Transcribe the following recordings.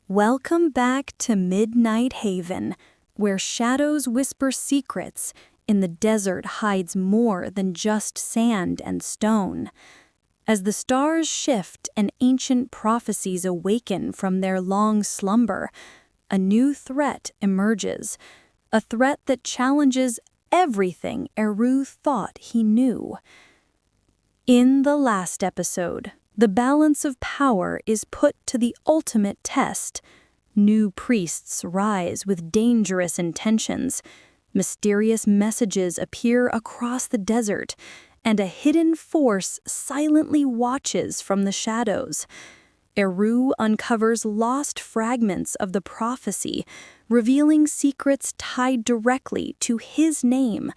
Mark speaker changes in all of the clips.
Speaker 1: Welcome back to Midnight Haven, where shadows whisper secrets, in the desert hides more than just sand and stone. As the stars shift and ancient prophecies awaken from their long slumber, a new threat emerges, a threat that challenges everything Eru thought he knew. In the last episode, the balance of power is put to the ultimate test. New priests rise with dangerous intentions. Mysterious messages appear across the desert, and a hidden force silently watches from the shadows. Eru uncovers lost fragments of the prophecy, revealing secrets tied directly to his name,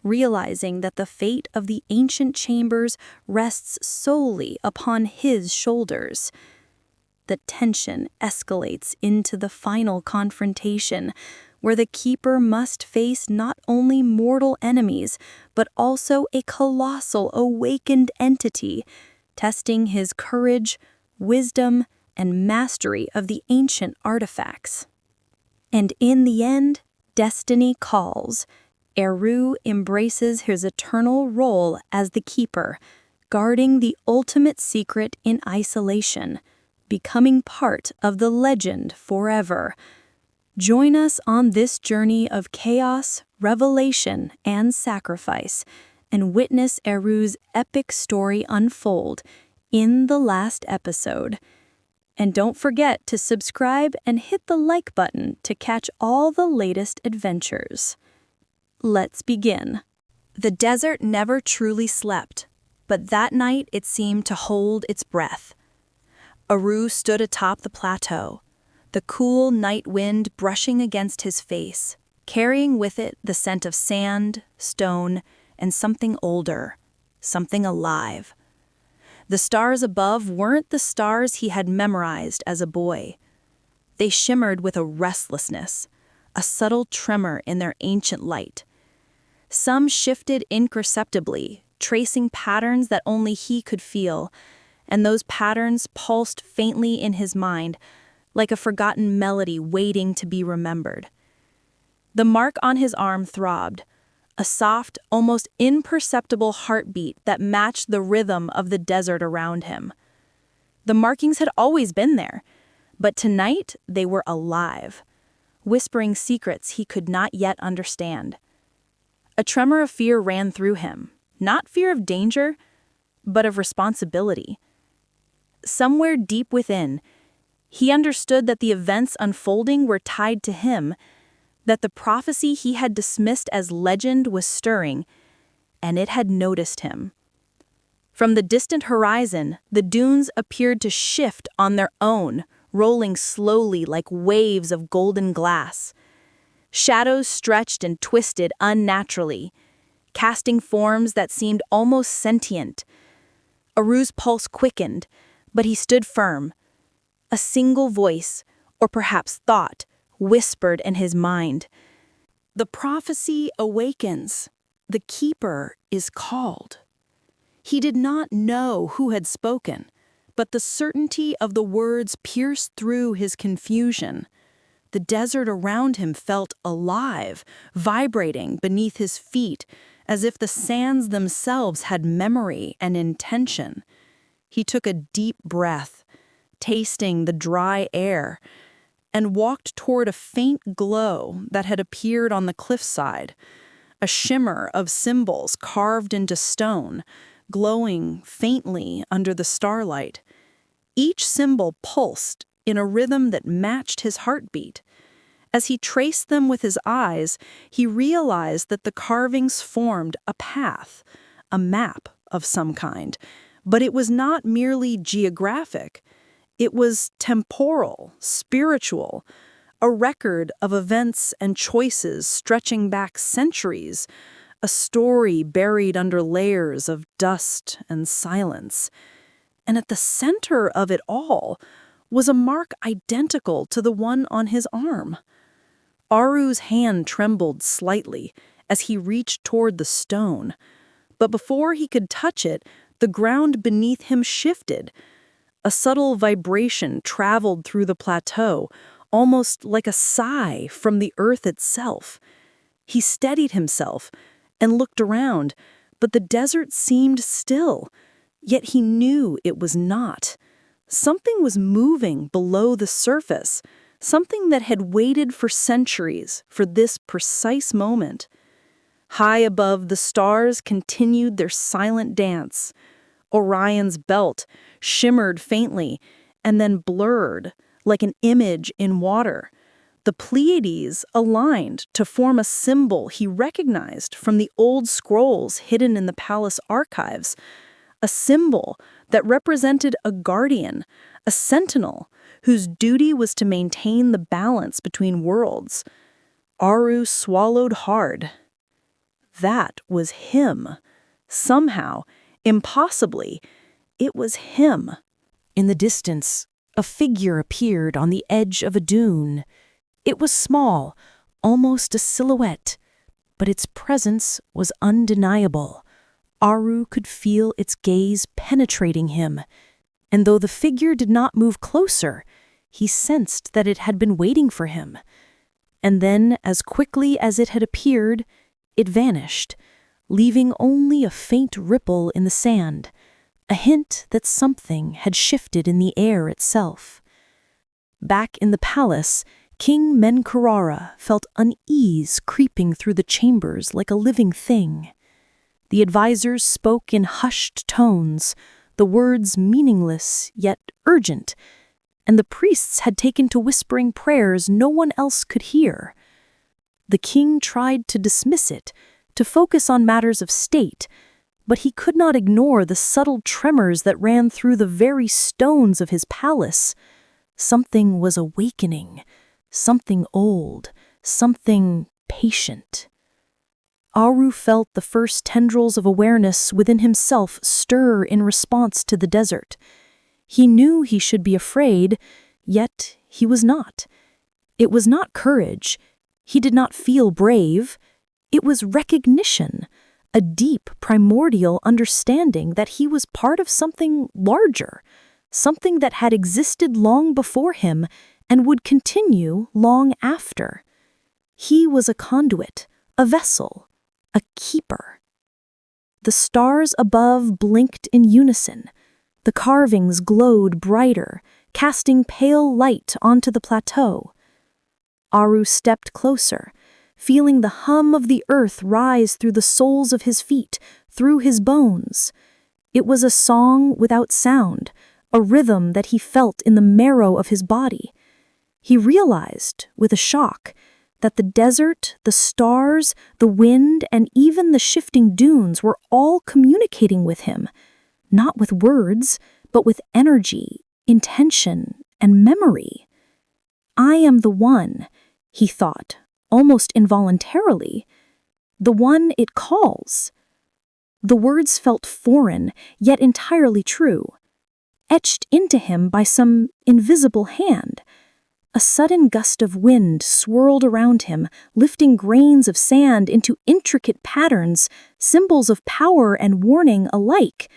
Speaker 1: realizing that the fate of the ancient chambers rests solely upon his shoulders. The tension escalates into the final confrontation, where the Keeper must face not only mortal enemies, but also a colossal awakened entity, testing his courage, wisdom, and mastery of the ancient artifacts. And in the end, destiny calls. Eru embraces his eternal role as the Keeper, guarding the ultimate secret in isolation, becoming part of the legend forever. Join us on this journey of chaos, revelation, and sacrifice, and witness Eru's epic story unfold in the last episode. And don't forget to subscribe and hit the like button to catch all the latest adventures. Let's begin. The desert never truly slept, but that night it seemed to hold its breath. Eru stood atop the plateau, the cool night wind brushing against his face, carrying with it the scent of sand, stone, and something older, something alive. The stars above weren't the stars he had memorized as a boy. They shimmered with a restlessness, a subtle tremor in their ancient light. Some shifted imperceptibly, tracing patterns that only he could feel, and those patterns pulsed faintly in his mind, like a forgotten melody waiting to be remembered. The mark on his arm throbbed, a soft, almost imperceptible heartbeat that matched the rhythm of the desert around him. The markings had always been there, but tonight they were alive, whispering secrets he could not yet understand. A tremor of fear ran through him, not fear of danger, but of responsibility. Somewhere deep within, he understood that the events unfolding were tied to him, that the prophecy he had dismissed as legend was stirring, and it had noticed him. From the distant horizon, the dunes appeared to shift on their own, rolling slowly like waves of golden glass. Shadows stretched and twisted unnaturally, casting forms that seemed almost sentient. Eru's pulse quickened, but he stood firm. A single voice, or perhaps thought, whispered in his mind. The prophecy awakens. The Keeper is called. He did not know who had spoken, but the certainty of the words pierced through his confusion. The desert around him felt alive, vibrating beneath his feet, as if the sands themselves had memory and intention. He took a deep breath, tasting the dry air, and walked toward a faint glow that had appeared on the cliffside, a shimmer of symbols carved into stone, glowing faintly under the starlight. Each symbol pulsed in a rhythm that matched his heartbeat. As he traced them with his eyes, he realized that the carvings formed a path, a map of some kind, but it was not merely geographic. It was temporal, spiritual, a record of events and choices stretching back centuries, a story buried under layers of dust and silence. And at the center of it all was a mark identical to the one on his arm. Aru's hand trembled slightly as he reached toward the stone, but before he could touch it, the ground beneath him shifted.
Speaker 2: A subtle vibration traveled through the plateau, almost like a sigh from the earth itself. He steadied himself and looked around, but the desert seemed still, yet he knew it was not. Something was moving below the surface, something that had waited for centuries for this precise moment. High above, the stars continued their silent dance. Orion's belt shimmered faintly and then blurred like an image in water. The Pleiades aligned to form a symbol he recognized from the old scrolls hidden in the palace archives, a symbol that represented a guardian, a sentinel, whose duty was to maintain the balance between worlds. Aru swallowed hard. That was him. Somehow, impossibly, it was him.
Speaker 3: In the distance, a figure appeared on the edge of a dune. It was small, almost a silhouette, but its presence was undeniable. Aru could feel its gaze penetrating him, and though the figure did not move closer, he sensed that it had been waiting for him. And then, as quickly as it had appeared, it vanished, leaving only a faint ripple in the sand, a hint that something had shifted in the air itself. Back in the palace, King Menkarara felt unease creeping through the chambers like a living thing. The advisors spoke in hushed tones, the words meaningless yet urgent, and the priests had taken to whispering prayers no one else could hear. The king tried to dismiss it, to focus on matters of state, but he could not ignore the subtle tremors that ran through the very stones of his palace. Something was awakening, something old, something patient. Aru felt the first tendrils of awareness within himself stir in response to the desert. He knew he should be afraid, yet he was not. It was not courage. He did not feel brave. It was recognition, a deep, primordial understanding that he was part of something larger, something that had existed long before him and would continue long after. He was a conduit, a vessel, a keeper. The stars above blinked in unison. The carvings glowed brighter, casting pale light onto the plateau. Aru stepped closer, feeling the hum of the earth rise through the soles of his feet, through his bones. It was a song without sound, a rhythm that he felt in the marrow of his body. He realized, with a shock, that the desert, the stars, the wind, and even the shifting dunes were all communicating with him, not with words, but with energy, intention, and memory. I am the one, he thought, almost involuntarily, the one it calls. The words felt foreign, yet entirely true, etched into him by some invisible hand. A sudden gust of wind swirled around him, lifting grains of sand into intricate patterns, symbols of power and warning alike.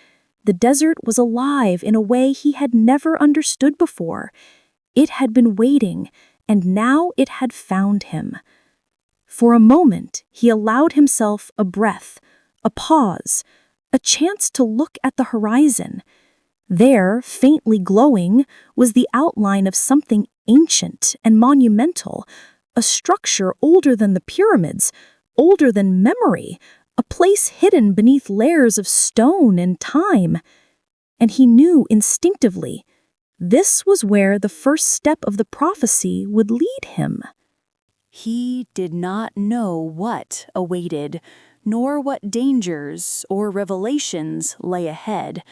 Speaker 3: The desert was alive in a way he had never understood before. It had been waiting, and now it had found him. For a moment, he allowed himself a breath, a pause, a chance to look at the horizon. There, faintly glowing, was the outline of something ancient and monumental, a structure older than the pyramids, older than memory, a place hidden beneath layers of stone and time. And he knew instinctively, this was where the first step of the prophecy would lead him.
Speaker 1: He did not know what awaited, nor what dangers or revelations lay ahead,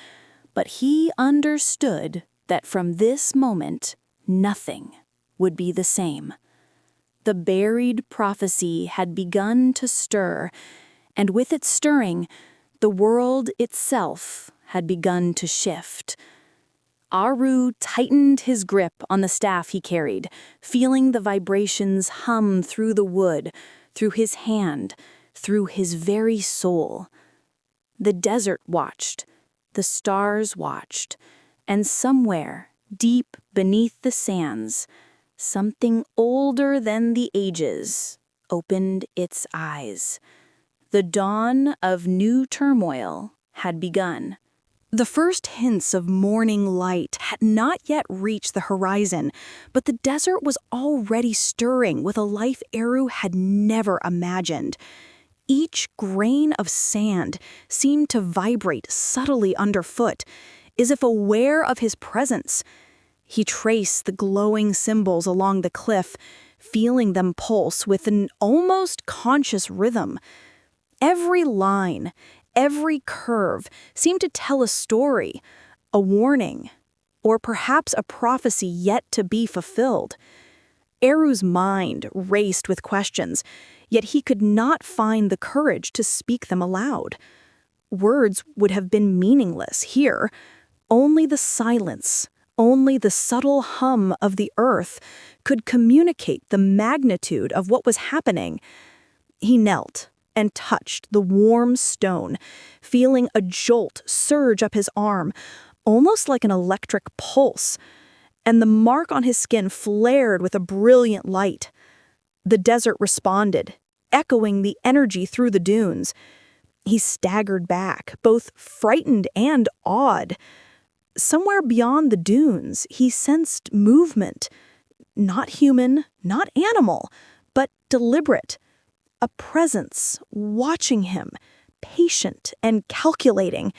Speaker 1: but he understood that from this moment, nothing would be the same. The buried prophecy had begun to stir, and with its stirring, the world itself had begun to shift. Aru tightened his grip on the staff he carried, feeling the vibrations hum through the wood, through his hand, through his very soul. The desert watched, the stars watched, And somewhere, deep beneath the sands, something older than the ages opened its eyes. The dawn of new turmoil had begun. The first hints of morning light had not yet reached the horizon, but the desert was already stirring with a life Eru had never imagined. Each grain of sand seemed to vibrate subtly underfoot, as if aware of his presence. He traced the glowing symbols along the cliff, feeling them pulse with an almost conscious rhythm. Every line, every curve seemed to tell a story, a warning, or perhaps a prophecy yet to be fulfilled. Eru's mind raced with questions, yet he could not find the courage to speak them aloud. Words would have been meaningless here. Only the silence, only the subtle hum of the earth could communicate the magnitude of what was happening. He knelt and touched the warm stone, feeling a jolt surge up his arm, almost like an electric pulse, and the mark on his skin flared with a brilliant light. The desert responded, echoing the energy through the dunes. He staggered back, both frightened and awed. Somewhere beyond the dunes, he sensed movement. Not human, not animal, but deliberate. A presence watching him, patient and calculating.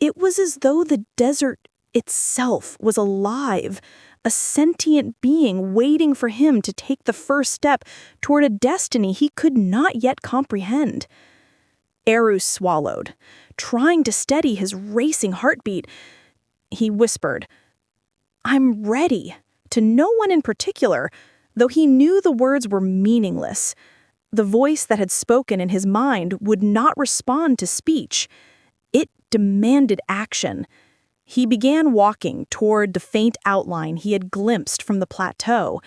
Speaker 1: It was as though the desert itself was alive, a sentient being waiting for him to take the first step toward a destiny he could not yet comprehend. Eru swallowed, trying to steady his racing heartbeat. He whispered, "I'm ready," to no one in particular, though he knew the words were meaningless. The voice that had spoken in his mind would not respond to speech. It demanded action. He began walking toward the faint outline he had glimpsed from the plateau.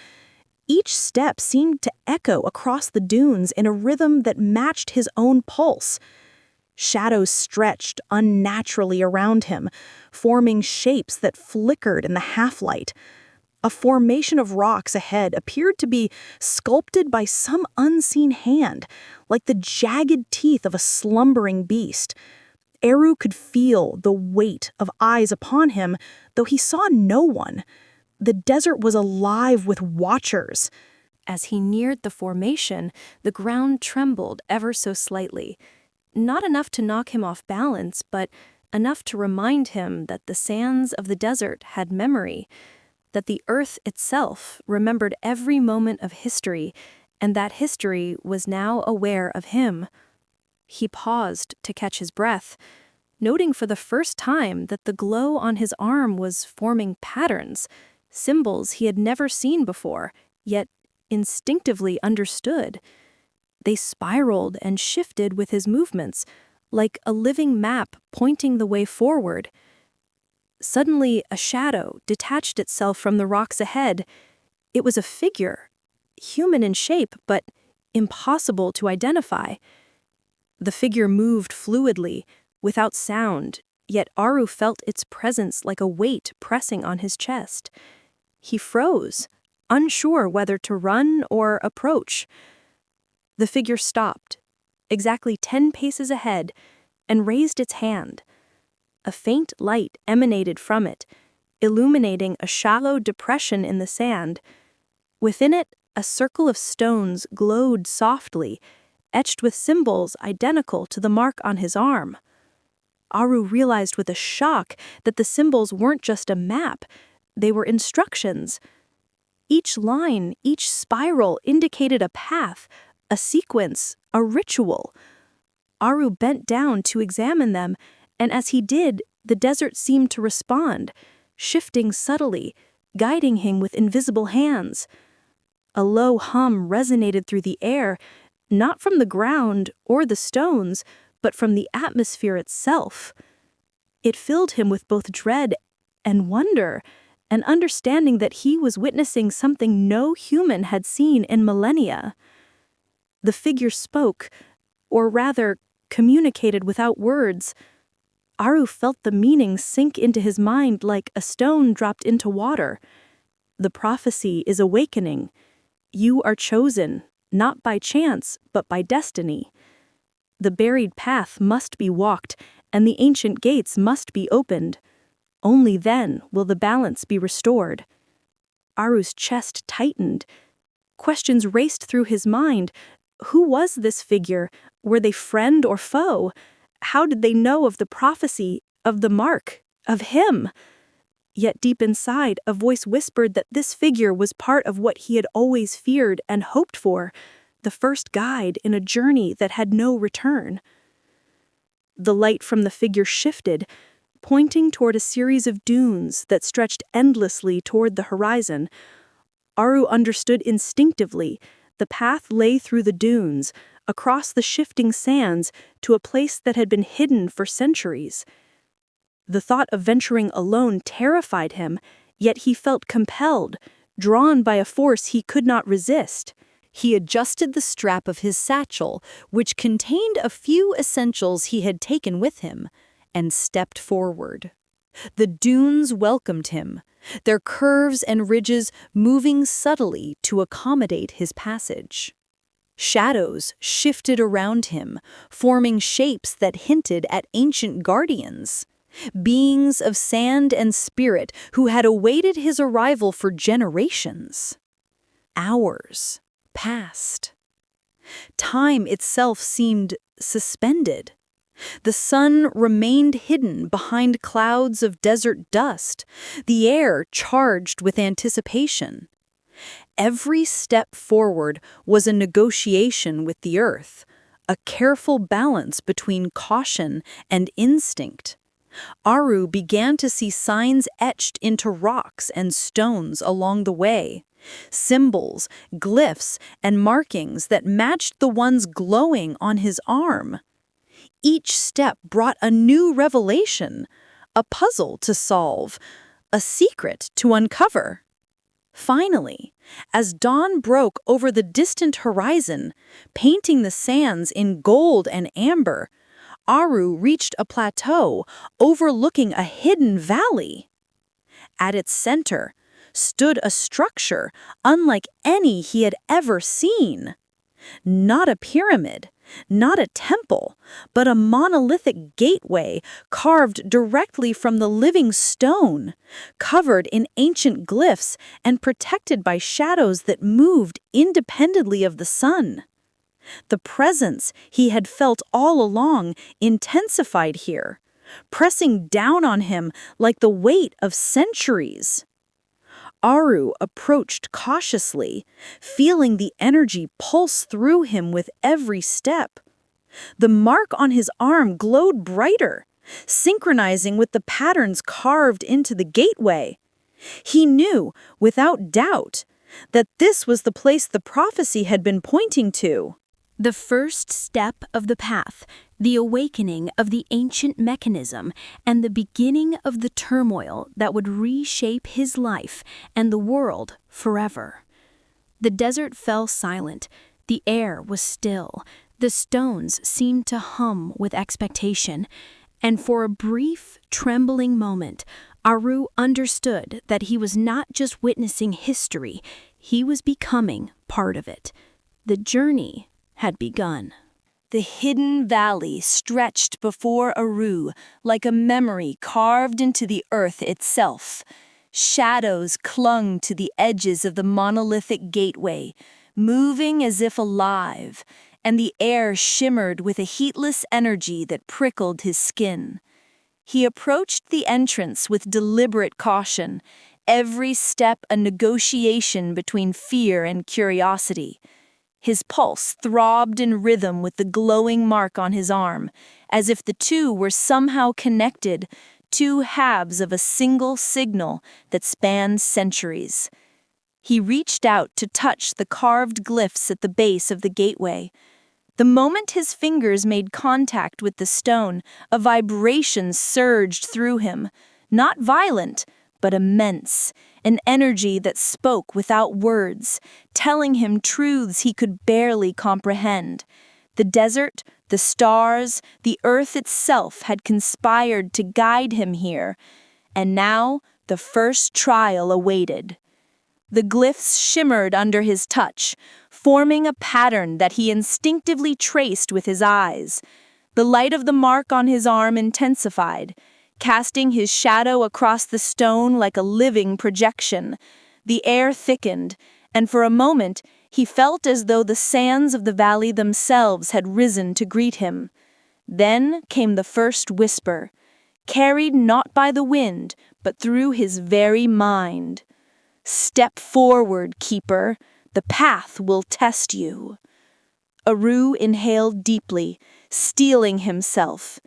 Speaker 1: Each step seemed to echo across the dunes in a rhythm that matched his own pulse. Shadows stretched unnaturally around him, forming shapes that flickered in the half-light. A formation of rocks ahead appeared to be sculpted by some unseen hand, like the jagged teeth of a slumbering beast. Eru could feel the weight of eyes upon him, though he saw no one. The desert was alive with watchers. As he neared the formation, the ground trembled ever so slightly. Not enough to knock him off balance, but enough to remind him that the sands of the desert had memory, that the earth itself remembered every moment of history, and that history was now aware of him. He paused to catch his breath, noting for the first time that the glow on his arm was forming patterns, symbols he had never seen before, yet instinctively understood. They spiraled and shifted with his movements, like a living map pointing the way forward. Suddenly, a shadow detached itself from the rocks ahead. It was a figure, human in shape, but impossible to identify. The figure moved fluidly, without sound, yet Aru felt its presence like a weight pressing on his chest. He froze, unsure whether to run or approach. The figure stopped, exactly 10 paces ahead, and raised its hand. A faint light emanated from it, illuminating a shallow depression in the sand. Within it, a circle of stones glowed softly, etched with symbols identical to the mark on his arm. Aru realized with a shock that the symbols weren't just a map, they were instructions. Each line, each spiral indicated a path, a sequence, a ritual. Aru bent down to examine them, and as he did, the desert seemed to respond, shifting subtly, guiding him with invisible hands. A low hum resonated through the air, not from the ground or the stones, but from the atmosphere itself. It filled him with both dread and wonder, an understanding that he was witnessing something no human had seen in millennia. The figure spoke, or rather, communicated without words.
Speaker 2: Aru felt the meaning sink into his mind like a stone dropped into water. The prophecy is awakening. You are chosen, not by chance, but by destiny. The buried path must be walked, and the ancient gates must be opened. Only then will the balance be restored. Aru's chest tightened. Questions raced through his mind. Who was this figure? Were they friend or foe? How did they know of the prophecy, of the mark, of him? Yet deep inside, a voice whispered that this figure was part of what he had always feared and hoped for, the first guide in a journey that had no return. The light from the figure shifted, pointing toward a series of dunes that stretched endlessly toward the horizon. Aru understood instinctively. The path lay through the dunes, across the shifting sands, to a place that had been hidden for centuries. The thought of venturing alone terrified him, yet he felt compelled, drawn by a force he could not resist.
Speaker 1: He adjusted the strap of his satchel, which contained a few essentials he had taken with him, and stepped forward. The dunes welcomed him, their curves and ridges moving subtly to accommodate his passage. Shadows shifted around him, forming shapes that hinted at ancient guardians, beings of sand and spirit who had awaited his arrival for generations. Hours passed. Time itself seemed suspended. The sun remained hidden behind clouds of desert dust, the air charged with anticipation. Every step forward was a negotiation with the earth, a careful balance between caution and instinct. Aru began to see signs etched into rocks and stones along the way, symbols, glyphs, and markings that matched the ones glowing on his arm. Each step brought a new revelation, a puzzle to solve, a secret to uncover. Finally, as dawn broke over the distant horizon, painting the sands in gold and amber, Aru reached a plateau overlooking a hidden valley. At its center stood a structure unlike any he had ever seen. Not a pyramid, not a temple, but a monolithic gateway carved directly from the living stone, covered in ancient glyphs and protected by shadows that moved independently of the sun. The presence he had felt all along intensified here, pressing down on him like the weight of centuries. Aru approached cautiously, feeling the energy pulse through him with every step. The mark on his arm glowed brighter, synchronizing with the patterns carved into the gateway. He knew, without doubt, that this was the place the prophecy had been pointing to. The first step of the path, the awakening of the ancient mechanism, and the beginning of the turmoil that would reshape his life and the world forever. The desert fell silent. The air was still. The stones seemed to hum with expectation. And for a brief, trembling moment, Aru understood that he was not just witnessing history, he was becoming part of it. The journey had begun. The hidden valley stretched before Aru like a memory carved into the earth itself. Shadows clung to the edges of the monolithic gateway, moving as if alive, and the air shimmered with a heatless energy that prickled his skin. He approached the entrance with deliberate caution, every step a negotiation between fear and curiosity. His pulse throbbed in rhythm with the glowing mark on his arm, as if the two were somehow connected, two halves of a single signal that spanned centuries. He reached out to touch the carved glyphs at the base of the gateway. The moment his fingers made contact with the stone, a vibration surged through him, not violent, but immense, an energy that spoke without words, telling him truths he could barely comprehend. The desert, the stars, the earth itself had conspired to guide him here, and now the first trial awaited. The glyphs shimmered under his touch, forming a pattern that he instinctively traced with his eyes. The light of the mark on his arm intensified, casting his shadow across the stone like a living projection. The air thickened, and for a moment he felt as though the sands of the valley themselves had risen to greet him. Then came the first whisper, carried not by the wind, but through his very mind. "Step forward, Keeper. The path will test you." Aru inhaled deeply, steeling himself.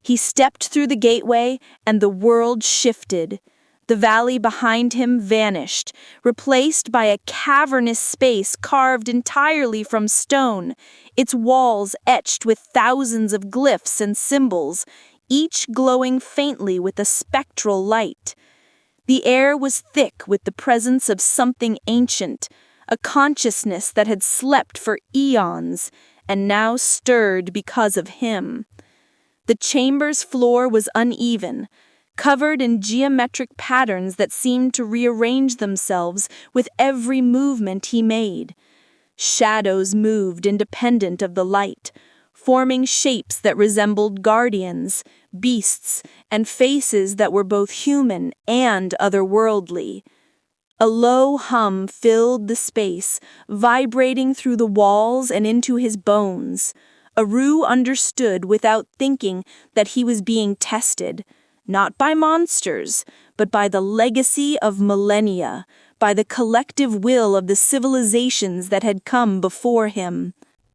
Speaker 1: He stepped through the gateway, and the world shifted. The valley behind him vanished, replaced by a cavernous space carved entirely from stone, its walls etched with thousands of glyphs and symbols, each glowing faintly with a spectral light. The air was thick with the presence of something ancient, a consciousness that had slept for eons and now stirred because of him. The chamber's floor was uneven, covered in geometric patterns that seemed to rearrange themselves with every movement he made. Shadows moved independent of the light, forming shapes that resembled guardians, beasts, and faces that were both human and otherworldly. A low hum filled the space, vibrating through the walls and into his bones. Aru understood without thinking that he was being tested, not by monsters, but by the legacy of millennia, by the collective will of the civilizations that had come before him.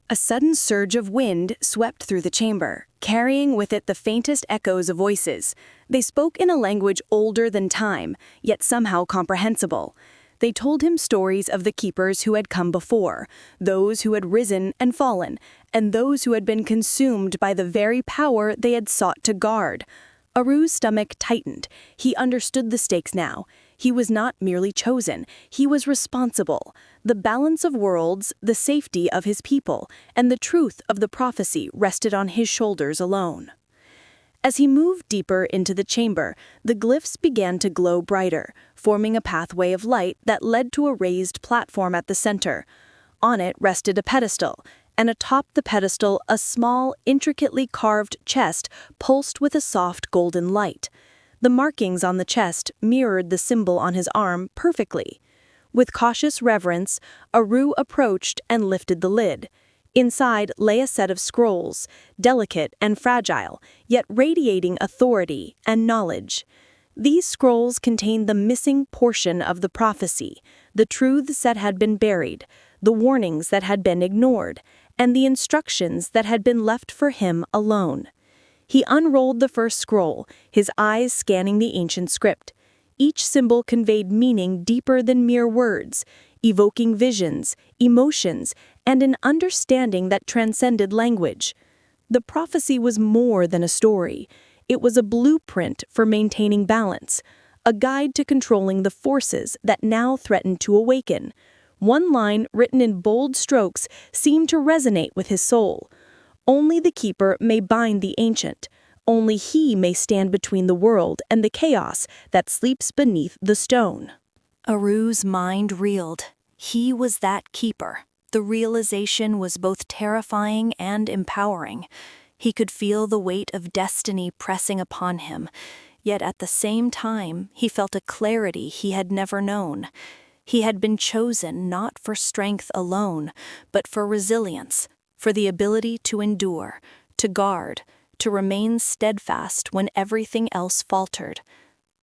Speaker 2: A sudden surge of wind swept through the chamber, carrying with it the faintest echoes of voices. They spoke in a language older than time, yet somehow comprehensible. They told him stories of the keepers who had come before, those who had risen and fallen, and those who had been consumed by the very power they had sought to guard. Aru's stomach tightened. He understood the stakes now. He was not merely chosen, he was responsible. The balance of worlds, the safety of his people, and the truth of the prophecy rested on his shoulders alone. As he moved deeper into the chamber, the glyphs began to glow brighter, forming a pathway of light that led to a raised platform at the center. On it rested a pedestal, and atop the pedestal a small, intricately carved chest pulsed with a soft golden light. The markings on the chest mirrored the symbol on his arm perfectly. With cautious reverence, Aru approached and lifted the lid. Inside lay a set of scrolls, delicate and fragile, yet radiating authority and knowledge. These scrolls contained the missing portion of the prophecy, the truths that had been buried, the warnings that had been ignored, and the instructions that had been left for him alone. He unrolled the first scroll, his eyes scanning the ancient script. Each symbol conveyed meaning deeper than mere words, evoking visions, emotions, and an understanding that transcended language. The prophecy was more than a story. It was a blueprint for maintaining balance, a guide to controlling the forces that now threatened to awaken. One line written in bold strokes seemed to resonate with his soul. Only the keeper may bind the ancient. Only he may stand between the world and the chaos that sleeps beneath the stone.
Speaker 1: Aru's mind reeled. He was that keeper. The realization was both terrifying and empowering. He could feel the weight of destiny pressing upon him, yet at the same time he felt a clarity he had never known. He had been chosen not for strength alone, but for resilience, for the ability to endure, to guard, to remain steadfast when everything else faltered.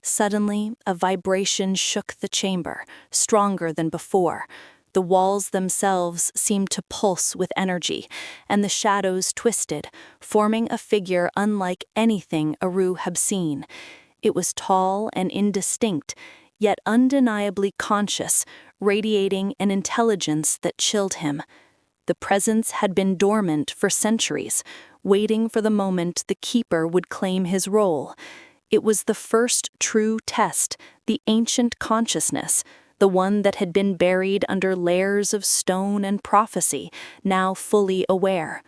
Speaker 1: Suddenly, a vibration shook the chamber, stronger than before. The walls themselves seemed to pulse with energy, and the shadows twisted, forming a figure unlike anything Aru had seen. It was tall and indistinct, yet undeniably conscious, radiating an intelligence that chilled him. The presence had been dormant for centuries, waiting for the moment the keeper would claim his role. It was the first true test, the ancient consciousness, the one that had been buried under layers of stone and prophecy, now fully aware.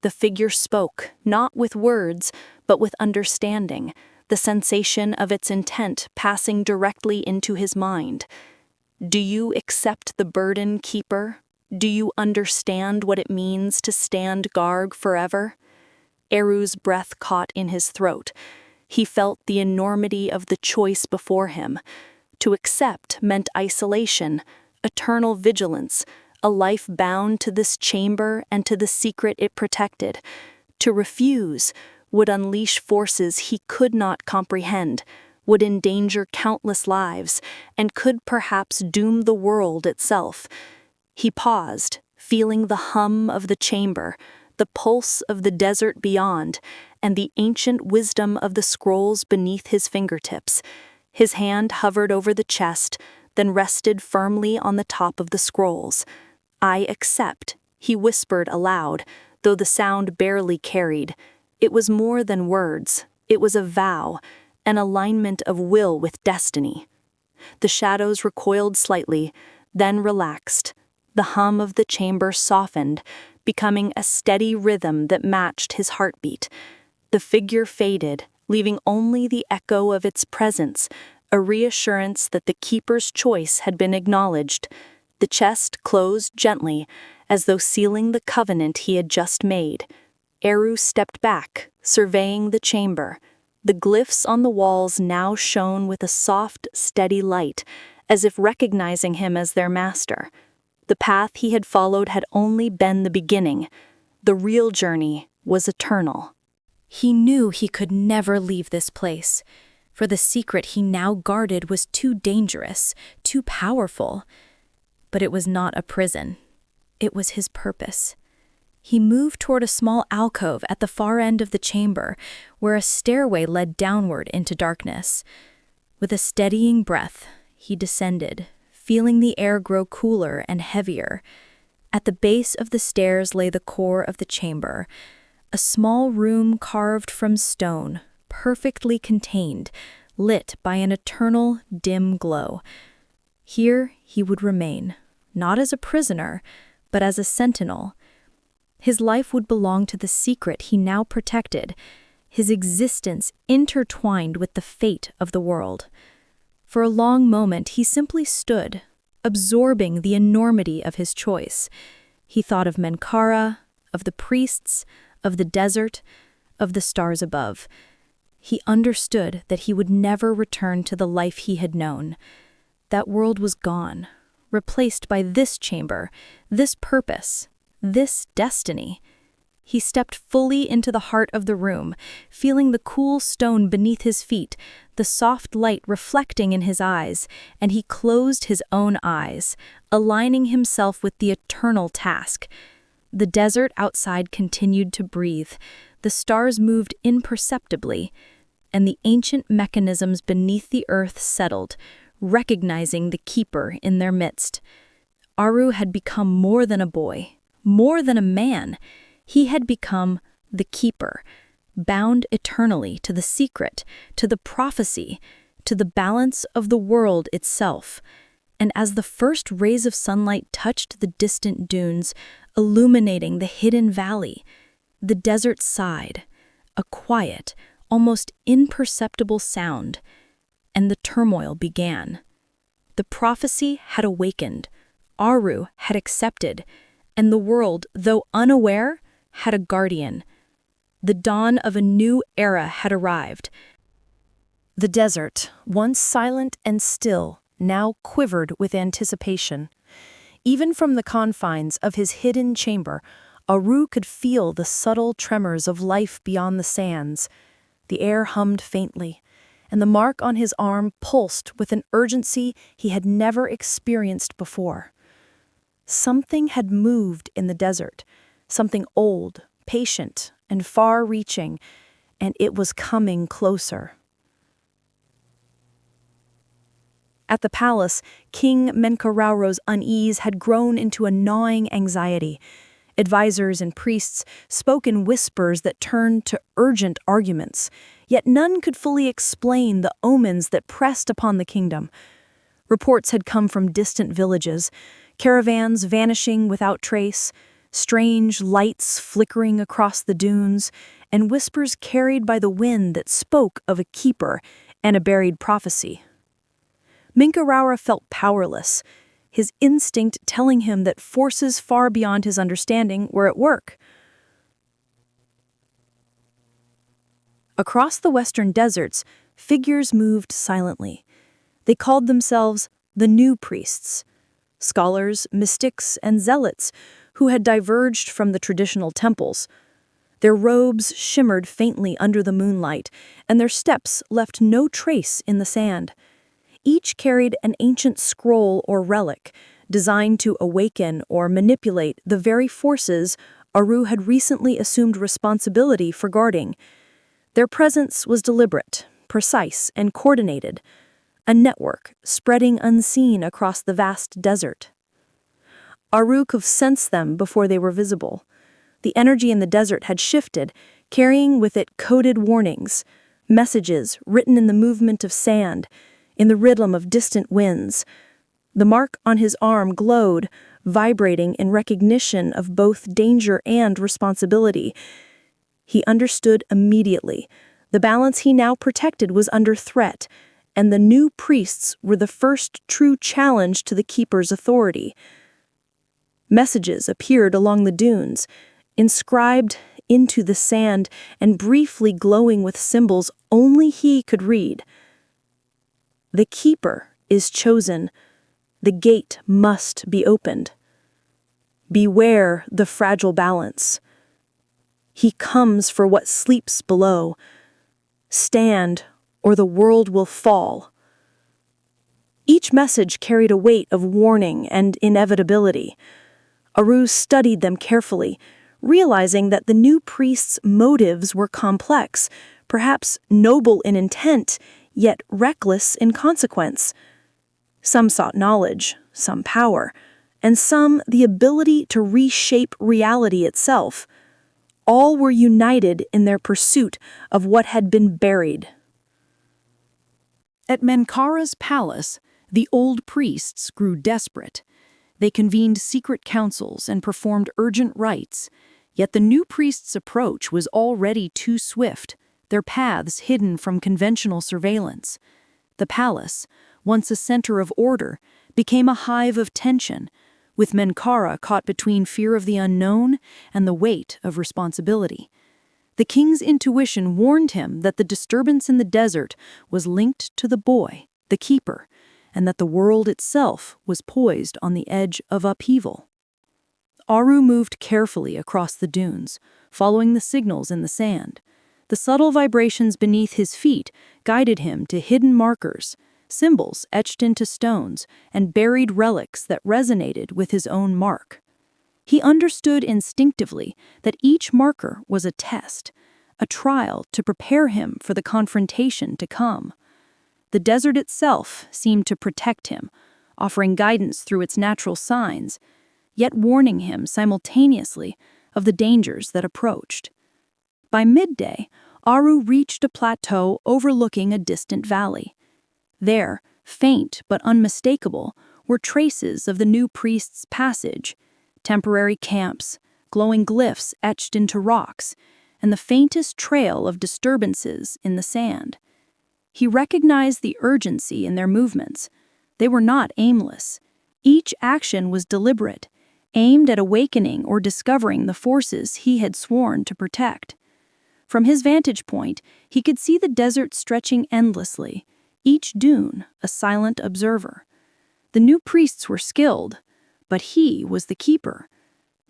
Speaker 1: The figure spoke, not with words, but with understanding, the sensation of its intent passing directly into his mind. Do you accept the burden, keeper? Do you understand what it means to stand guard forever? Eru's breath caught in his throat. He felt the enormity of the choice before him. To accept meant isolation, eternal vigilance, a life bound to this chamber and to the secret it protected. To refuse would unleash forces he could not comprehend, would endanger countless lives, and could perhaps doom the world itself. He paused, feeling the hum of the chamber, the pulse of the desert beyond, and the ancient wisdom of the scrolls beneath his fingertips. His hand hovered over the chest, then rested firmly on the top of the scrolls. "I accept," he whispered aloud, though the sound barely carried. It was more than words. It was a vow, an alignment of will with destiny. The shadows recoiled slightly, then relaxed. The hum of the chamber softened, becoming a steady rhythm that matched his heartbeat. The figure faded, leaving only the echo of its presence, a reassurance that the keeper's choice had been acknowledged. The chest closed gently, as though sealing the covenant he had just made. Eru stepped back, surveying the chamber. The glyphs on the walls now shone with a soft, steady light, as if recognizing him as their master. The path he had followed had only been the beginning. The real journey was eternal.
Speaker 3: He knew he could never leave this place, for the secret he now guarded was too dangerous, too powerful. But it was not a prison. It was his purpose. He moved toward a small alcove at the far end of the chamber, where a stairway led downward into darkness. With a steadying breath, he descended, feeling the air grow cooler and heavier. At the base of the stairs lay the core of the chamber, a small room carved from stone, perfectly contained, lit by an eternal, dim glow. Here he would remain, not as a prisoner, but as a sentinel. His life would belong to the secret he now protected, his existence intertwined with the fate of the world. For a long moment he simply stood, absorbing the enormity of his choice. He thought of Menkara, of the priests, of the desert, of the stars above. He understood that he would never return to the life he had known. That world was gone, replaced by this chamber, this purpose, this destiny. He stepped fully into the heart of the room, feeling the cool stone beneath his feet, the soft light reflecting in his eyes, and he closed his own eyes, aligning himself with the eternal task. The desert outside continued to breathe, the stars moved imperceptibly, and the ancient mechanisms beneath the earth settled, recognizing the keeper in their midst. Aru had become more than a boy, more than a man. He had become the keeper, bound eternally to the secret, to the prophecy, to the balance of the world itself. And as the first rays of sunlight touched the distant dunes, illuminating the hidden valley, the desert sighed, a quiet, almost imperceptible sound, and the turmoil began. The prophecy had awakened, Aru had accepted, and the world, though unaware, had a guardian. The dawn of a new era had arrived. The desert, once silent and still, now quivered with anticipation. Even from the confines of his hidden chamber, Aru could feel the subtle tremors of life beyond the sands. The air hummed faintly, and the mark on his arm pulsed with an urgency he had never experienced before. Something had moved in the desert, something old, patient, and far-reaching, and it was coming closer. At the palace, King Menkarauro's unease had grown into a gnawing anxiety. Advisors and priests spoke in whispers that turned to urgent arguments, yet none could fully explain the omens that pressed upon the kingdom. Reports had come from distant villages, caravans vanishing without trace,
Speaker 2: strange lights flickering across the dunes, and whispers carried by the wind that spoke of a keeper and a buried prophecy. Minkarara felt powerless, his instinct telling him that forces far beyond his understanding were at work. Across the western deserts, figures moved silently. They called themselves the new priests, scholars, mystics, and zealots who had diverged from the traditional temples. Their robes shimmered faintly under the moonlight, and their steps left no trace in the sand. Each carried an ancient scroll or relic, designed to awaken or manipulate the very forces Aru had recently assumed responsibility for guarding. Their presence was deliberate, precise, and coordinated, a network spreading unseen across the vast desert. Aru could sense them before they were visible. The energy in the desert had shifted, carrying with it coded warnings, messages written in the movement of sand, in the rhythm of distant winds. The mark on his arm glowed, vibrating in recognition of both danger and responsibility. He understood immediately. The balance he now protected was under threat, and the new priests were the first true challenge to the keeper's authority. Messages appeared along the dunes, inscribed into the sand and briefly glowing with symbols only he could read. The keeper is chosen. The gate must be opened. Beware the fragile balance. He comes for what sleeps below. Stand, or the world will fall. Each message carried a weight of warning and inevitability. Aru studied them carefully, realizing that the new priest's motives were complex, perhaps noble in intent, yet reckless in consequence. Some sought knowledge, some power, and some the ability to reshape reality itself. All were united in their pursuit of what had been buried.
Speaker 3: At Menkara's palace, the old priests grew desperate. They convened secret councils and performed urgent rites, yet the new priest's approach was already too swift, their paths hidden from conventional surveillance. The palace, once a center of order, became a hive of tension, with Menkara caught between fear of the unknown and the weight of responsibility. The king's intuition warned him that the disturbance in the desert was linked to the boy, the keeper, and that the world itself was poised on the edge of upheaval. Aru moved carefully across the dunes, following the signals in the sand. The subtle vibrations beneath his feet guided him to hidden markers, symbols etched into stones, and buried relics that resonated with his own mark. He understood instinctively that each marker was a test, a trial to prepare him for the confrontation to come. The desert itself seemed to protect him, offering guidance through its natural signs, yet warning him simultaneously of the dangers that approached. By midday, Aru reached a plateau overlooking a distant valley. There, faint but unmistakable, were traces of the new priest's passage, temporary camps, glowing glyphs etched into rocks, and the faintest trail of disturbances in the sand. He recognized the urgency in their movements. They were not aimless. Each action was deliberate, aimed at awakening or discovering the forces he had sworn to protect. From his vantage point, he could see the desert stretching endlessly, each dune a silent observer. The new priests were skilled, but he was the keeper.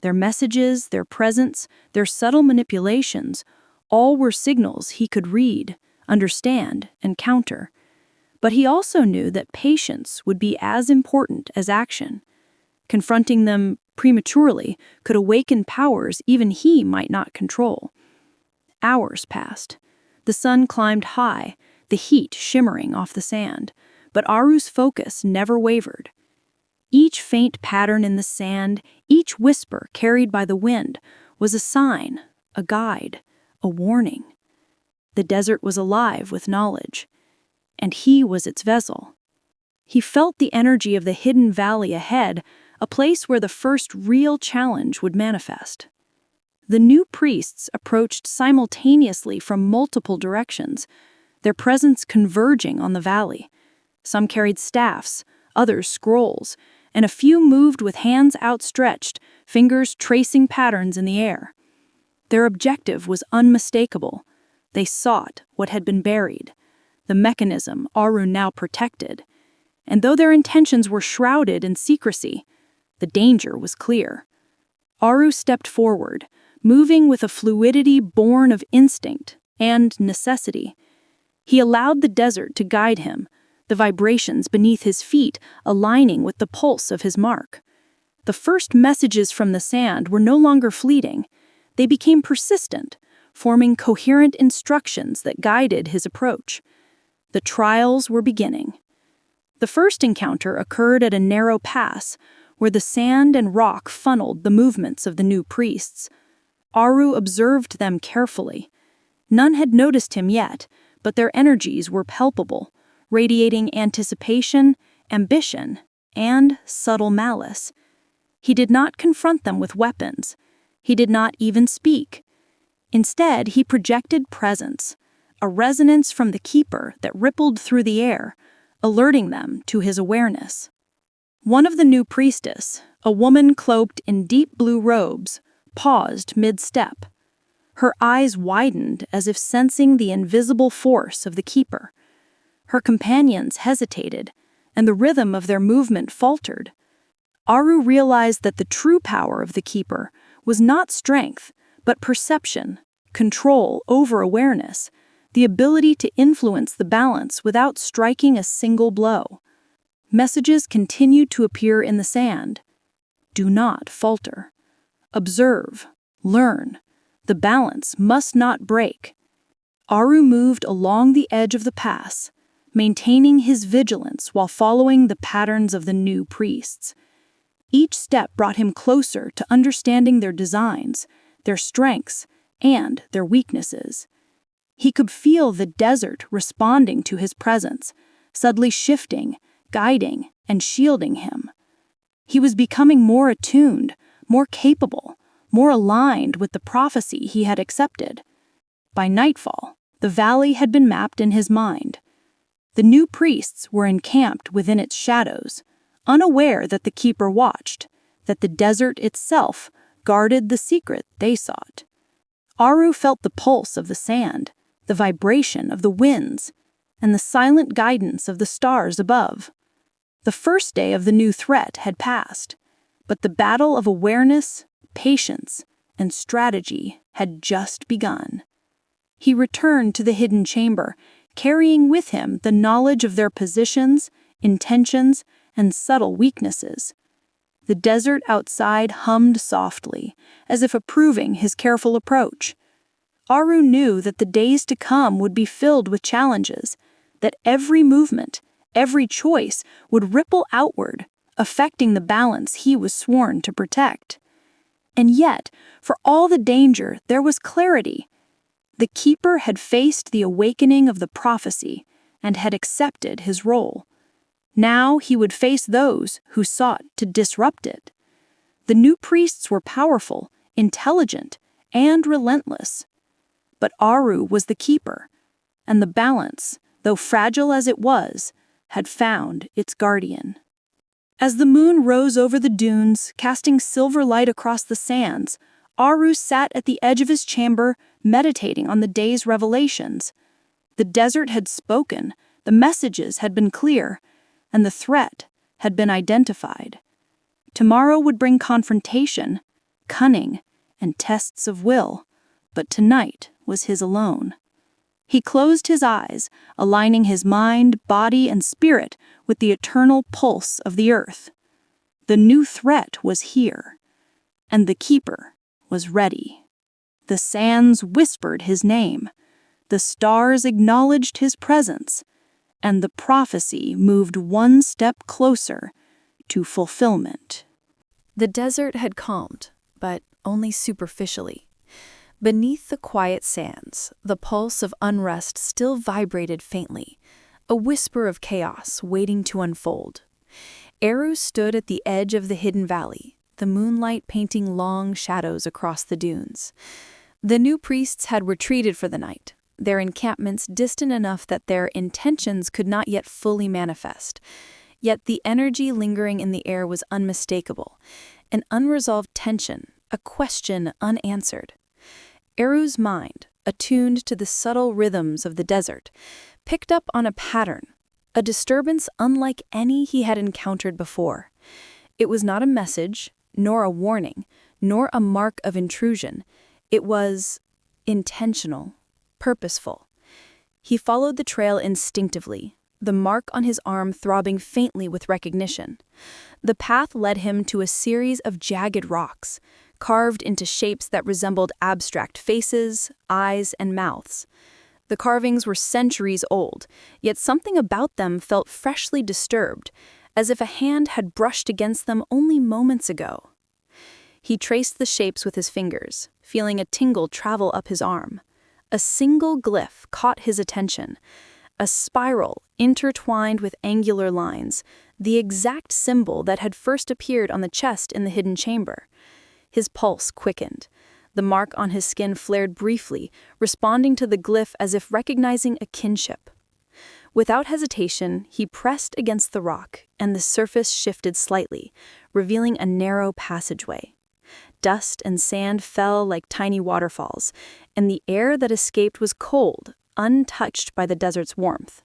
Speaker 3: Their messages, their presence, their subtle manipulations, all were signals he could read, understand, and counter. But he also knew that patience would be as important as action. Confronting them prematurely could awaken powers even he might not control. Hours passed. The sun climbed high, the heat shimmering off the sand, but Aru's focus never wavered. Each faint pattern in the sand, each whisper carried by the wind, was a sign, a guide, a warning. The desert was alive with knowledge, and he was its vessel. He felt the energy of the hidden valley ahead,
Speaker 2: a place where the first real challenge would manifest. The new priests approached simultaneously from multiple directions, their presence converging on the valley. Some carried staffs, others scrolls, and a few moved with hands outstretched, fingers tracing patterns in the air. Their objective was unmistakable. They sought what had been buried, the mechanism Aru now protected. And though their intentions were shrouded in secrecy, the danger was clear. Aru stepped forward, moving with a fluidity born of instinct and necessity. He allowed the desert to guide him, the vibrations beneath his feet aligning with the pulse of his mark. The first messages from the sand were no longer fleeting. They became persistent, forming coherent instructions that guided his approach. The trials were beginning. The first encounter occurred at a narrow pass, where the sand and rock funneled the movements of the new priests. Aru observed them carefully. None had noticed him yet, but their energies were palpable, radiating anticipation, ambition, and subtle malice. He did not confront them with weapons. He did not even speak. Instead, he projected presence, a resonance from the keeper that rippled through the air, alerting them to his awareness. One of the new priestess, a woman cloaked in deep blue robes, paused mid-step. Her eyes widened as if sensing the invisible force of the keeper. Her companions hesitated, and the rhythm of their movement faltered. Aru realized that the true power of the keeper was not strength, but perception, control over awareness, the ability to influence the balance without striking a single blow. Messages continued to appear in the sand. Do not falter. Observe. Learn. The balance must not break. Aru moved along the edge of the pass, maintaining his vigilance while following the patterns of the new priests. Each step brought him closer to understanding their designs, their strengths, and their weaknesses. He could feel the desert responding to his presence, subtly shifting, guiding, and shielding him. He was becoming more attuned, more capable, more aligned with the prophecy he had accepted. By nightfall, the valley had been mapped in his mind. The new priests were encamped within its shadows, unaware that the keeper watched, that the desert itself guarded the secret they sought. Aru felt the pulse of the sand, the vibration of the winds, and the silent guidance of the stars above. The first day of the new threat had passed, but the battle of awareness, patience, and strategy had just begun. He returned to the hidden chamber, carrying with him the knowledge of their positions, intentions, and subtle weaknesses. The desert outside hummed softly, as if approving his careful approach. Aru knew that the days to come would be filled with challenges, that every movement, every choice would ripple outward, affecting the balance he was sworn to protect. And yet, for all the danger, there was clarity. The keeper had faced the awakening of the prophecy and had accepted his role. Now he would face those who sought to disrupt it. The new priests were powerful, intelligent, and relentless. But Aru was the keeper, and the balance, though fragile as it was, had found its guardian. As the moon rose over the dunes, casting silver light across the sands, Aru sat at the edge of his chamber, meditating on the day's revelations. The desert had spoken, the messages had been clear, and the threat had been identified. Tomorrow would bring confrontation, cunning, and tests of will, but tonight was his alone. He closed his eyes, aligning his mind, body, and spirit with the eternal pulse of the earth. The new threat was here, and the keeper was ready. The sands whispered his name, the stars acknowledged his presence, and the prophecy moved one step closer to fulfillment.
Speaker 1: The desert had calmed, but only superficially. Beneath the quiet sands, the pulse of unrest still vibrated faintly, a whisper of chaos waiting to unfold. Eru stood at the edge of the hidden valley, the moonlight painting long shadows across the dunes. The new priests had retreated for the night, their encampments distant enough that their intentions could not yet fully manifest. Yet the energy lingering in the air was unmistakable, an unresolved tension, a question unanswered. Eru's mind, attuned to the subtle rhythms of the desert, picked up on a pattern, a disturbance unlike any he had encountered before. It was not a message, nor a warning, nor a mark of intrusion. It was intentional, purposeful. He followed the trail instinctively, the mark on his arm throbbing faintly with recognition. The path led him to a series of jagged rocks, carved into shapes that resembled abstract faces, eyes, and mouths. The carvings were centuries old, yet something about them felt freshly disturbed, as if a hand had brushed against them only moments ago. He traced the shapes with his fingers, feeling a tingle travel up his arm. A single glyph caught his attention, a spiral intertwined with angular lines, the exact symbol that had first appeared on the chest in the hidden chamber. His pulse quickened. The mark on his skin flared briefly, responding to the glyph as if recognizing a kinship. Without hesitation, he pressed against the rock, and the surface shifted slightly, revealing a narrow passageway. Dust and sand fell like tiny waterfalls, and the air that escaped was cold, untouched by the desert's warmth.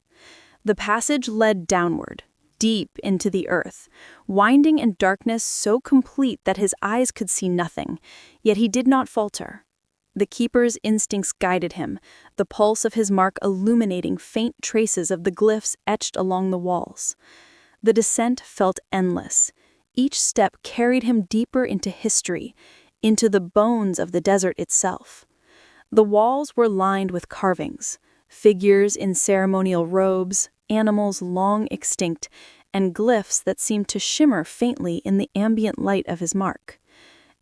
Speaker 1: The passage led downward, deep into the earth, winding in darkness so complete that his eyes could see nothing, yet he did not falter. The keeper's instincts guided him, the pulse of his mark illuminating faint traces of the glyphs etched along the walls. The descent felt endless. Each step carried him deeper into history, into the bones of the desert itself. The walls were lined with carvings, figures in ceremonial robes, animals long extinct, and glyphs that seemed to shimmer faintly in the ambient light of his mark.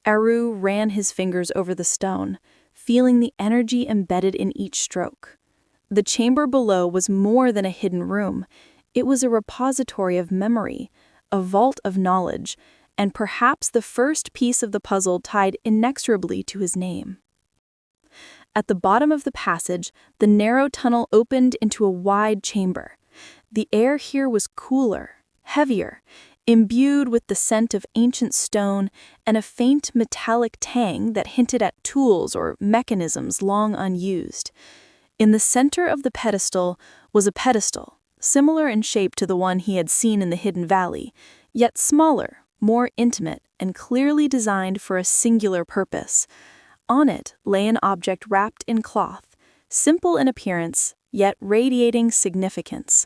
Speaker 1: Eru ran his fingers over the stone, feeling the energy embedded in each stroke. The chamber below was more than a hidden room. It was a repository of memory, a vault of knowledge, and perhaps the first piece of the puzzle tied inexorably to his name. At the bottom of the passage, the narrow tunnel opened into a wide chamber. The air here was cooler, heavier, imbued with the scent of ancient stone and a faint metallic tang that hinted at tools or mechanisms long unused. In the center of the pedestal was a pedestal, similar in shape to the one he had seen in the hidden valley, yet smaller, more intimate, and clearly designed for a singular purpose. On it lay an object wrapped in cloth, simple in appearance, yet radiating significance.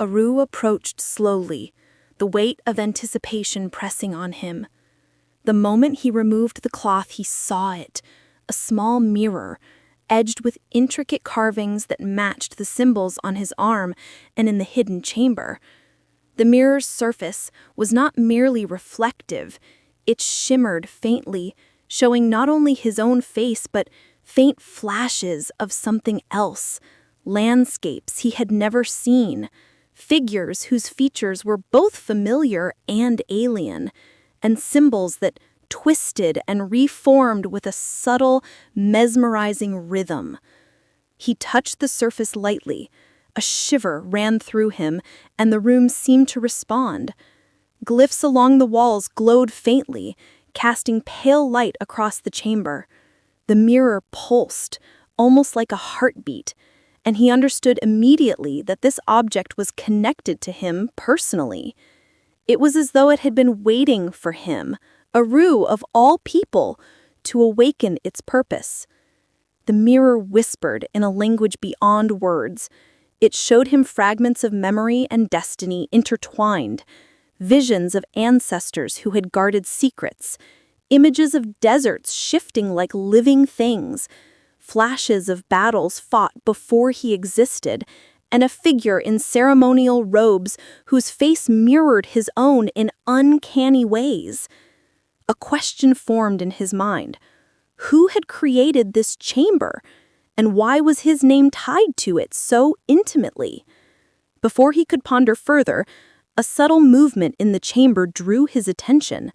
Speaker 1: Eru approached slowly, the weight of anticipation pressing on him. The moment he removed the cloth, he saw it, a small mirror, edged with intricate carvings that matched the symbols on his arm and in the hidden chamber. The mirror's surface was not merely reflective, it shimmered faintly, showing not only his own face but faint flashes of something else, landscapes he had never seen, figures whose features were both familiar and alien, and symbols that twisted and reformed with a subtle, mesmerizing rhythm. He touched the surface lightly. A shiver ran through him, and the room seemed to respond. Glyphs along the walls glowed faintly, casting pale light across the chamber. The mirror pulsed, almost like a heartbeat, and he understood immediately that this object was connected to him personally. It was as though it had been waiting for him, Eru of all people, to awaken its purpose. The mirror whispered in a language beyond words. It showed him fragments of memory and destiny intertwined, visions of ancestors who had guarded secrets, images of deserts shifting like living things, flashes of battles fought before he existed, and a figure in ceremonial robes whose face mirrored his own in uncanny ways. A question formed in his mind. Who had created this chamber, and why was his name tied to it so intimately? Before he could ponder further, a subtle movement in the chamber drew his attention.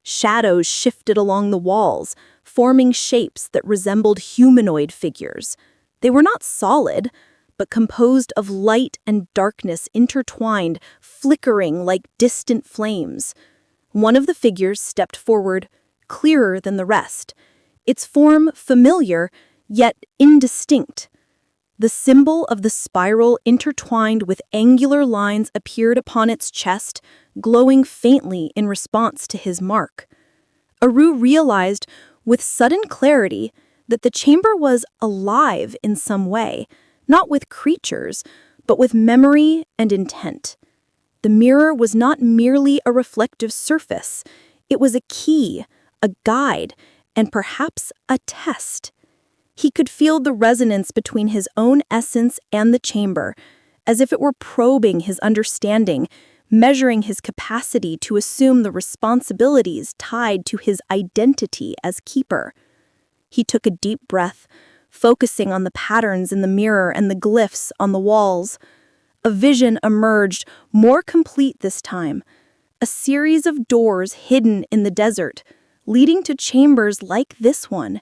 Speaker 1: Shadows shifted along the walls, forming shapes that resembled humanoid figures. They were not solid, but composed of light and darkness intertwined, flickering like distant flames. One of the figures stepped forward, clearer than the rest, its form familiar, yet indistinct. The symbol of the spiral intertwined with angular lines appeared upon its chest, glowing faintly in response to his mark. Aru realized with sudden clarity that the chamber was alive in some way, not with creatures, but with memory and intent. The mirror was not merely a reflective surface. It was a key, a guide, and perhaps a test. He could feel the resonance between his own essence and the chamber, as if it were probing his understanding, measuring his capacity to assume the responsibilities tied to his identity as keeper. He took a deep breath, focusing on the patterns in the mirror and the glyphs on the walls. A vision emerged, more complete this time. A series of doors hidden in the desert, leading to chambers like this one,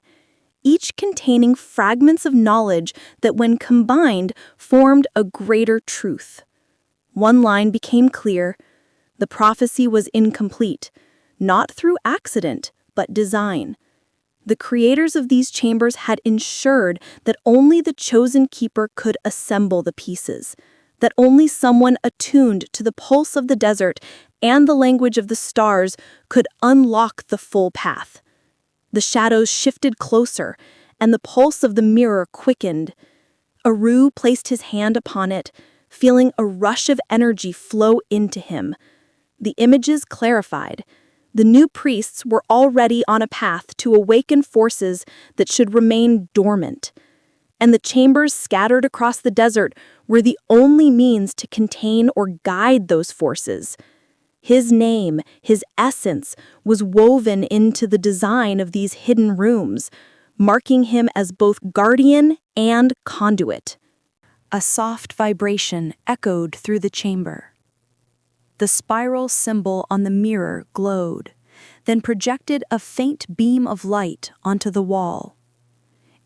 Speaker 1: each containing fragments of knowledge that when combined formed a greater truth. One line became clear: the prophecy was incomplete, not through accident, but design. The creators of these chambers had ensured that only the chosen keeper could assemble the pieces, that only someone attuned to the pulse of the desert and the language of the stars could unlock the full path. The shadows shifted closer, and the pulse of the mirror quickened. Aru placed his hand upon it, feeling a rush of energy flow into him. The images clarified. The new priests were already on a path to awaken forces that should remain dormant. And the chambers scattered across the desert were the only means to contain or guide those forces. His name, his essence, was woven into the design of these hidden rooms, marking him as both guardian and conduit.
Speaker 2: A soft vibration echoed through the chamber. The spiral symbol on the mirror glowed, then projected a faint beam of light onto the wall.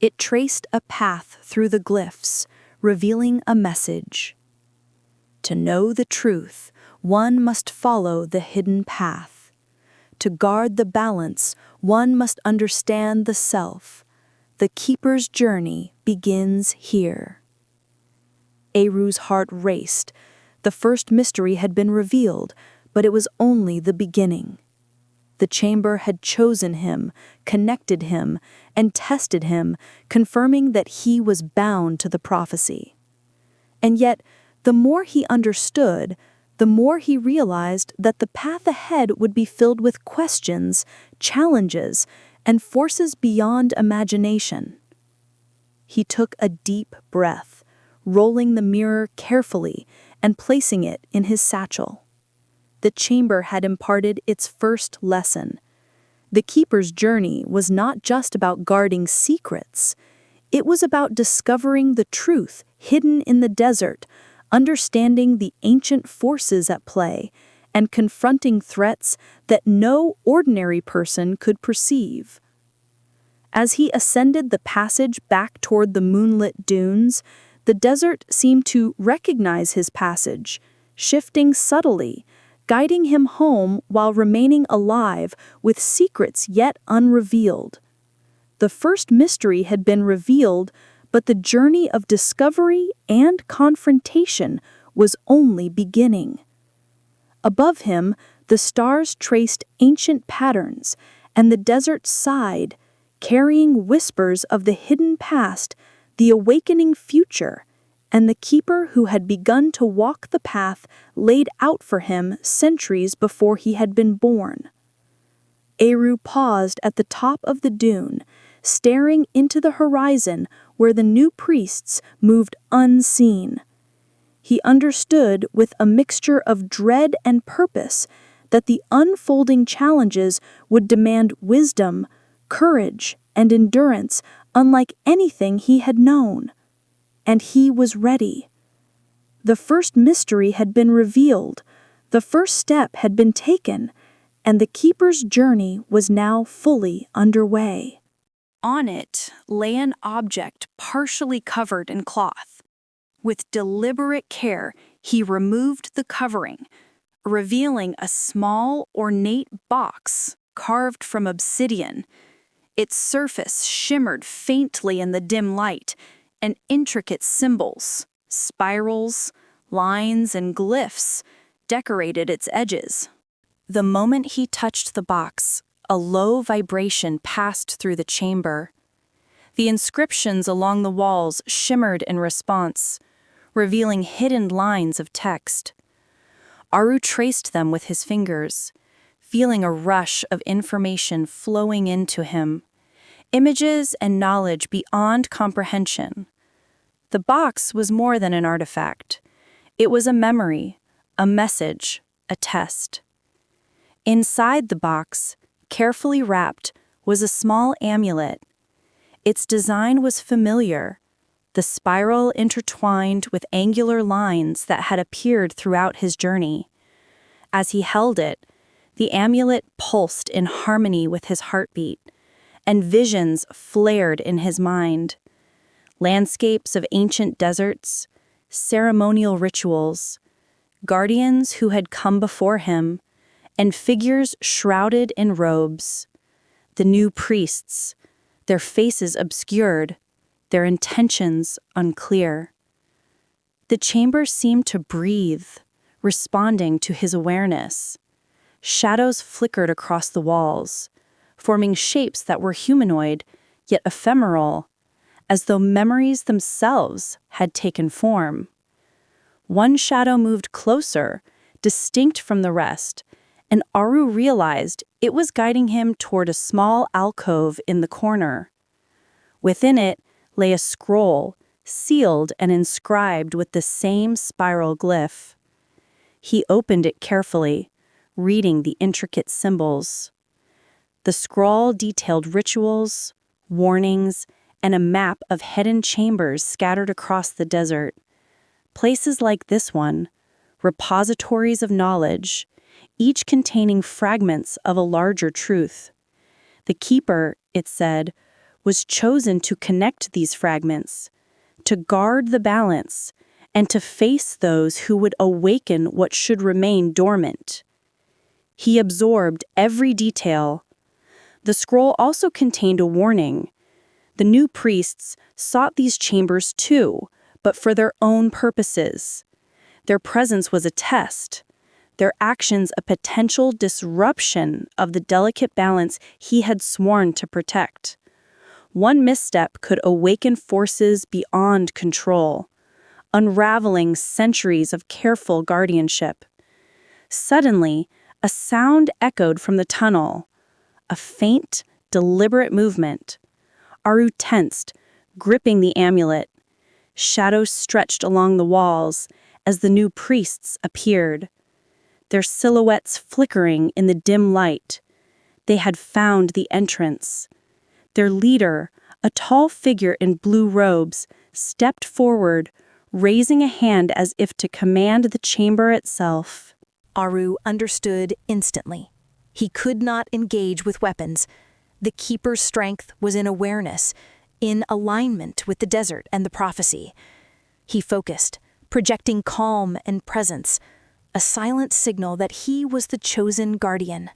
Speaker 2: It traced a path through the glyphs, revealing a message. To know the truth, one must follow the hidden path. To guard the balance, one must understand the self. The keeper's journey begins here. Aru's heart raced. The first mystery had been revealed, but it was only the beginning. The chamber had chosen him, connected him, and tested him, confirming that he was bound to the prophecy. And yet, the more he understood, the more he realized that the path ahead would be filled with questions, challenges, and forces beyond imagination. He took a deep breath, rolling the mirror carefully and placing it in his satchel. The chamber had imparted its first lesson. The keeper's journey was not just about guarding secrets. It was about discovering the truth hidden in the desert, understanding the ancient forces at play, and confronting threats that no ordinary person could perceive. As he ascended the passage back toward the moonlit dunes, the desert seemed to recognize his passage, shifting subtly, guiding him home while remaining alive with secrets yet unrevealed. The first mystery had been revealed, but the journey of discovery and confrontation was only beginning. Above him, the stars traced ancient patterns, and the desert sighed, carrying whispers of the hidden past, the awakening future, and the keeper who had begun to walk the path laid out for him centuries before he had been born. Aru paused at the top of the dune, staring into the horizon where the new priests moved unseen. He understood with a mixture of dread and purpose that the unfolding challenges would demand wisdom, courage, and endurance unlike anything he had known. And he was ready. The first mystery had been revealed.
Speaker 1: The first step had been taken, and the keeper's journey was now fully underway.
Speaker 2: On it lay an object partially covered in cloth. With deliberate care, he removed the covering, revealing a small, ornate box carved from obsidian. Its surface shimmered faintly in the dim light, and intricate symbols, spirals, lines, and glyphs decorated its edges. The moment he touched the box, a low vibration passed through the chamber. The inscriptions along the walls shimmered in response, revealing hidden lines of text. Aru traced them with his fingers, feeling a rush of information flowing into him, images and knowledge beyond comprehension. The box was more than an artifact. It was a memory, a message, a test. Inside the box, carefully wrapped, was a small amulet. Its design was familiar, the spiral intertwined with angular lines that had appeared throughout his journey. As he held it, the amulet pulsed in harmony with his heartbeat, and visions flared in his mind. Landscapes of ancient deserts, ceremonial rituals, guardians who had come before him, and figures shrouded in robes. The new priests, their faces obscured, their intentions unclear. The chamber seemed to breathe, responding to his awareness. Shadows flickered across the walls, forming shapes that were humanoid, yet ephemeral, as though memories themselves had taken form. One shadow moved closer, distinct from the rest, and Aru realized it was guiding him toward a small alcove in the corner. Within it lay a scroll, sealed and inscribed with the same spiral glyph. He opened it carefully, reading the intricate symbols. The scroll detailed rituals, warnings, and a map of hidden chambers scattered across the desert. Places like this one, repositories of knowledge, each containing fragments of a larger truth. The keeper, it said, was chosen to connect these fragments, to guard the balance, and to face those who would awaken what should remain dormant. He absorbed every detail. The scroll also contained a warning. The new priests sought these chambers too, but for their own purposes. Their presence was a test, their actions a potential disruption of the delicate balance he had sworn to protect. One misstep could awaken forces beyond control, unraveling centuries of careful guardianship. Suddenly, a sound echoed from the tunnel, a faint, deliberate movement. Aru tensed, gripping the amulet. Shadows stretched along the walls as the new priests appeared, their silhouettes flickering in the dim light. They had found the entrance. Their leader, a tall figure in blue robes, stepped forward, raising a hand as if to command the chamber itself.
Speaker 3: Aru understood instantly. He could not engage with weapons. The keeper's strength was in awareness, in alignment with the desert and the prophecy. He focused, projecting calm and presence, a silent signal that he was the chosen guardian.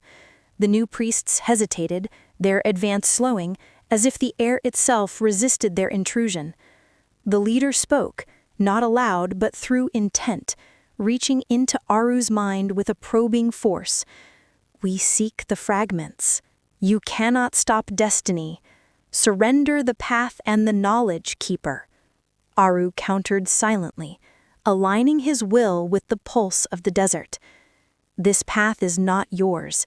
Speaker 3: The new priests hesitated, their advance slowing, as if the air itself resisted their intrusion. The leader spoke, not aloud but through intent, reaching into Aru's mind with a probing force. "We seek the fragments. You cannot stop destiny. Surrender the path and the knowledge, keeper." Aru countered silently, aligning his will with the pulse of the desert. "This path is not yours.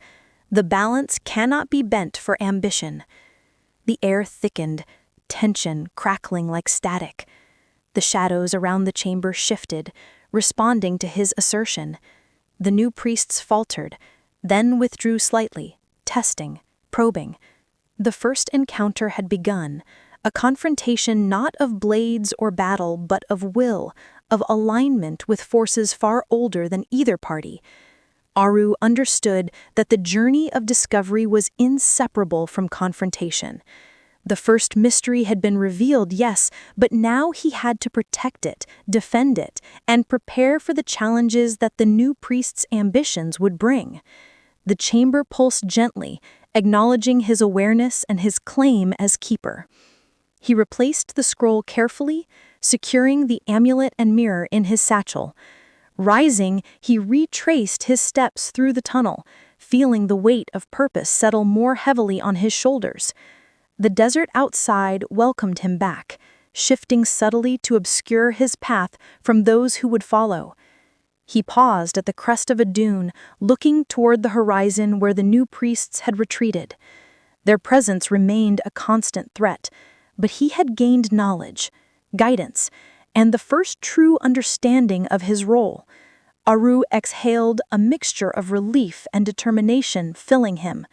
Speaker 3: The balance cannot be bent for ambition." The air thickened, tension crackling like static. The shadows around the chamber shifted, responding to his assertion. The new priests faltered, then withdrew slightly, testing, probing. The first encounter had begun, a confrontation not of blades or battle, but of will, of alignment with forces far older than either party.
Speaker 2: Aru understood that the journey of discovery was inseparable from confrontation. The first mystery had been revealed, yes, but now he had to protect it, defend it, and prepare for the challenges that the new priest's ambitions would bring. The chamber pulsed gently, acknowledging his awareness and his claim as keeper. He replaced the scroll carefully, securing the amulet and mirror in his satchel. Rising, he retraced his steps through the tunnel, feeling the weight of purpose settle more heavily on his shoulders. The desert outside welcomed him back, shifting subtly to obscure his path from those who would follow. He paused at the crest of a dune, looking toward the horizon where the new priests had retreated. Their presence remained a constant threat, but he had gained knowledge, guidance, and the first true understanding of his role. Aru exhaled a mixture of relief and determination filling him.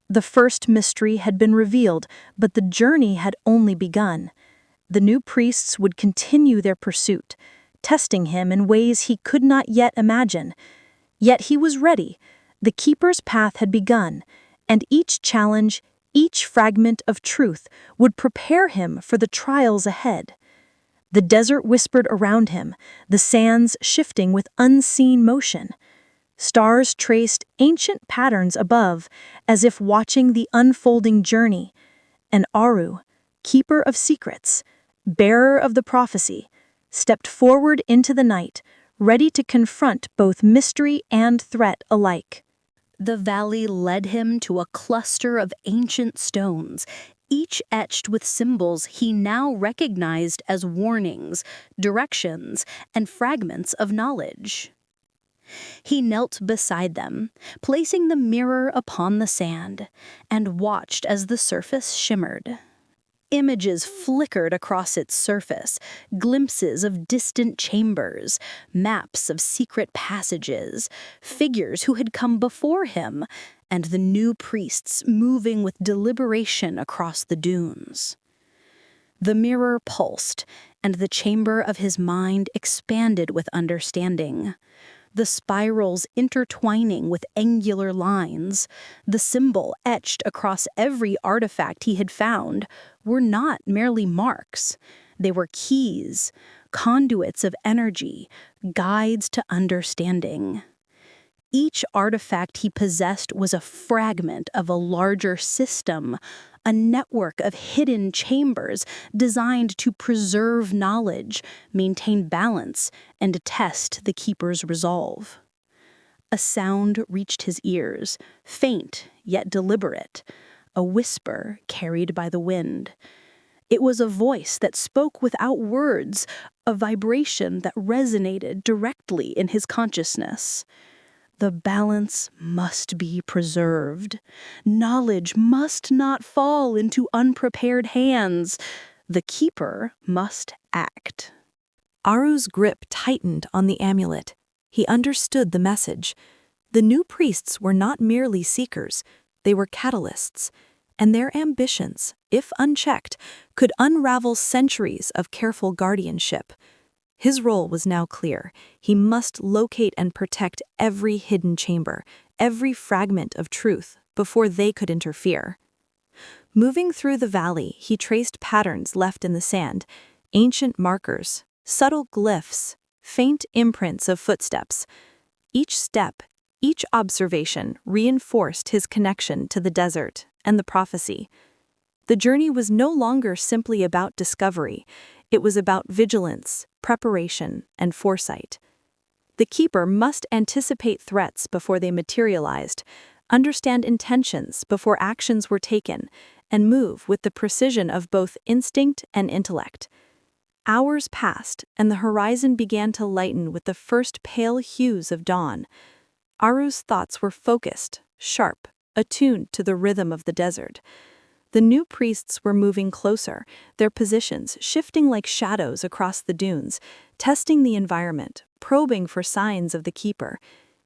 Speaker 2: The first mystery had been revealed, but the journey had only begun. The new priests would continue their pursuit, testing him in ways he could not yet imagine. Yet he was ready. The keeper's path had begun, and each challenge, each fragment of truth would prepare him for the trials ahead. The desert whispered around him, the sands shifting with unseen motion. Stars traced ancient patterns above, as if watching the unfolding journey. And Aru, keeper of secrets, bearer of the prophecy, stepped forward into the night, ready to confront both mystery and threat alike.
Speaker 1: The valley led him to a cluster of ancient stones, each etched with symbols he now recognized as warnings, directions, and fragments of knowledge. He knelt beside them, placing the mirror upon the sand, and watched as the surface shimmered. Images flickered across its surface, glimpses of distant chambers, maps of secret passages, figures who had come before him, and the new priests moving with deliberation across the dunes. The mirror pulsed, and the chamber of his mind expanded with understanding. The spirals intertwining with angular lines, the symbol etched across every artifact he had found, were not merely marks. They were keys, conduits of energy, guides to understanding. Each artifact he possessed was a fragment of a larger system, a network of hidden chambers designed to preserve knowledge, maintain balance, and test the keeper's resolve. A sound reached his ears, faint yet deliberate, a whisper carried by the wind. It was a voice that spoke without words, a vibration that resonated directly in his consciousness. The balance must be preserved. Knowledge must not fall into unprepared hands. The keeper must act.
Speaker 2: Aru's grip tightened on the amulet. He understood the message. The new priests were not merely seekers, they were catalysts, and their ambitions, if unchecked, could unravel centuries of careful guardianship. His role was now clear. He must locate and protect every hidden chamber, every fragment of truth, before they could interfere. Moving through the valley, he traced patterns left in the sand, ancient markers, subtle glyphs, faint imprints of footsteps. Each step, each observation reinforced his connection to the desert and the prophecy. The journey was no longer simply about discovery. It was about vigilance, preparation, and foresight. The keeper must anticipate threats before they materialized, understand intentions before actions were taken, and move with the precision of both instinct and intellect. Hours passed, and the horizon began to lighten with the first pale hues of dawn. Aru's thoughts were focused, sharp, attuned to the rhythm of the desert. The new priests were moving closer, their positions shifting like shadows across the dunes, testing the environment, probing for signs of the keeper.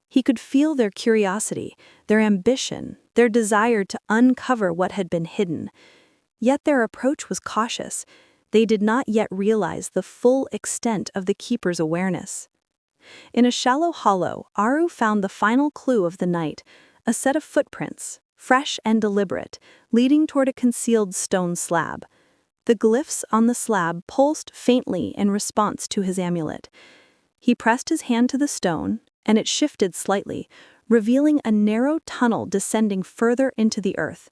Speaker 2: He could feel their curiosity, their ambition, their desire to uncover what had been hidden. Yet their approach was cautious. They did not yet realize the full extent of the keeper's awareness. In a shallow hollow, Aru found the final clue of the night, a set of footprints, fresh and deliberate, leading toward a concealed stone slab. The glyphs on the slab pulsed faintly in response to his amulet. He pressed his hand to the stone, and it shifted slightly, revealing a narrow tunnel descending further into the earth.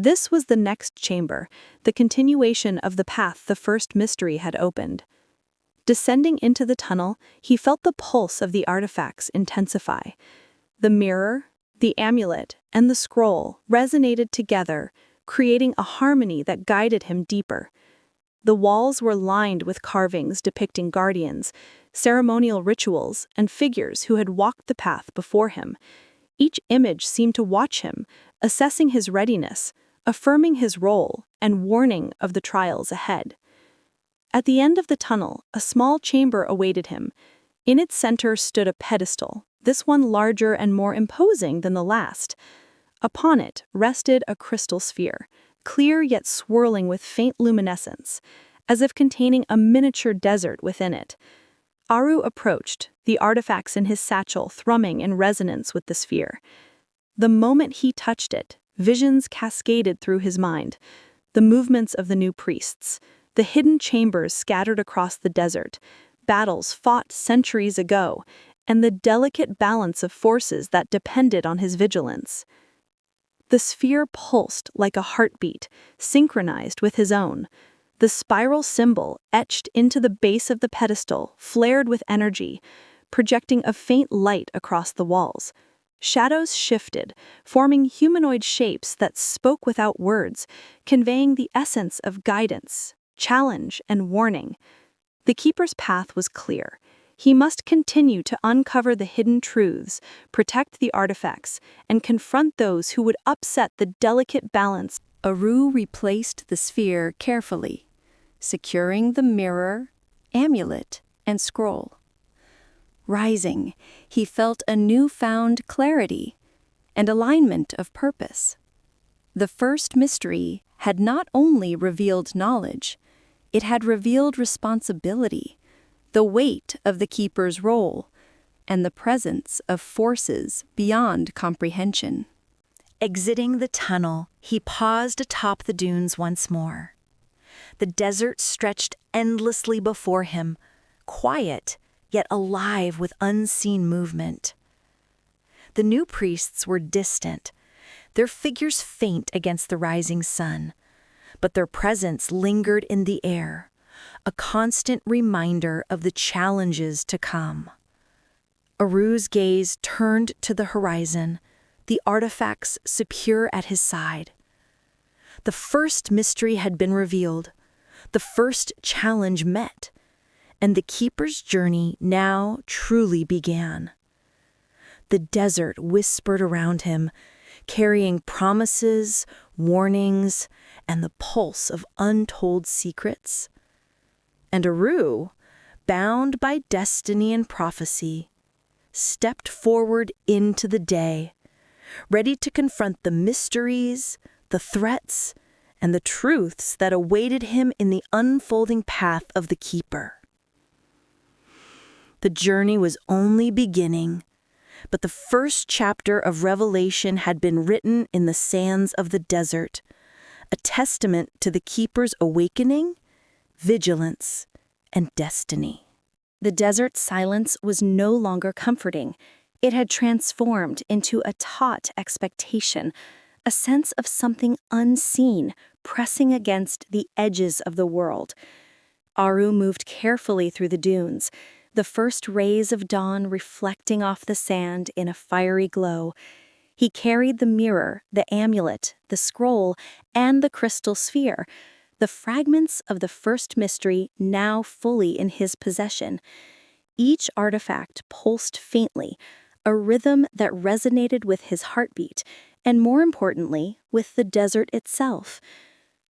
Speaker 2: This was the next chamber, the continuation of the path the first mystery had opened. Descending into the tunnel, he felt the pulse of the artifacts intensify. The mirror, the amulet, and the scroll resonated together, creating a harmony that guided him deeper. The walls were lined with carvings depicting guardians, ceremonial rituals, and figures who had walked the path before him. Each image seemed to watch him, assessing his readiness, affirming his role, and warning of the trials ahead. At the end of the tunnel, a small chamber awaited him. In its center stood a pedestal, this one larger and more imposing than the last. Upon it rested a crystal sphere, clear yet swirling with faint luminescence, as if containing a miniature desert within it. Aru approached, the artifacts in his satchel thrumming in resonance with the sphere. The moment he touched it, visions cascaded through his mind. The movements of the new priests, the hidden chambers scattered across the desert, battles fought centuries ago, and the delicate balance of forces that depended on his vigilance. The sphere pulsed like a heartbeat, synchronized with his own. The spiral symbol, etched into the base of the pedestal, flared with energy, projecting a faint light across the walls. Shadows shifted, forming humanoid shapes that spoke without words, conveying the essence of guidance, challenge, and warning. The keeper's path was clear. He must continue to uncover the hidden truths, protect the artifacts, and confront those who would upset the delicate balance.
Speaker 1: Aru replaced the sphere carefully, securing the mirror, amulet, and scroll. Rising, he felt a newfound clarity and alignment of purpose. The first mystery had not only revealed knowledge, it had revealed responsibility, the weight of the keeper's role, and the presence of forces beyond comprehension.
Speaker 3: Exiting the tunnel, he paused atop the dunes once more. The desert stretched endlessly before him, quiet yet alive with unseen movement. The new priests were distant, their figures faint against the rising sun, but their presence lingered in the air, a constant reminder of the challenges to come. Aru's gaze turned to the horizon, the artifacts secure at his side. The first mystery had been revealed, the first challenge met, and the keeper's journey now truly began. The desert whispered around him, carrying promises, warnings, and the pulse of untold secrets. And Aru, bound by destiny and prophecy, stepped forward into the day, ready to confront the mysteries, the threats, and the truths that awaited him in the unfolding path of the Keeper. The journey was only beginning, but the first chapter of Revelation had been written in the sands of the desert, a testament to the Keeper's awakening, vigilance, and destiny.
Speaker 1: The desert silence was no longer comforting. It had transformed into a taut expectation, a sense of something unseen pressing against the edges of the world. Aru moved carefully through the dunes, the first rays of dawn reflecting off the sand in a fiery glow. He carried the mirror, the amulet, the scroll, and the crystal sphere, the fragments of the first mystery now fully in his possession. Each artifact pulsed faintly, a rhythm that resonated with his heartbeat, and more importantly, with the desert itself.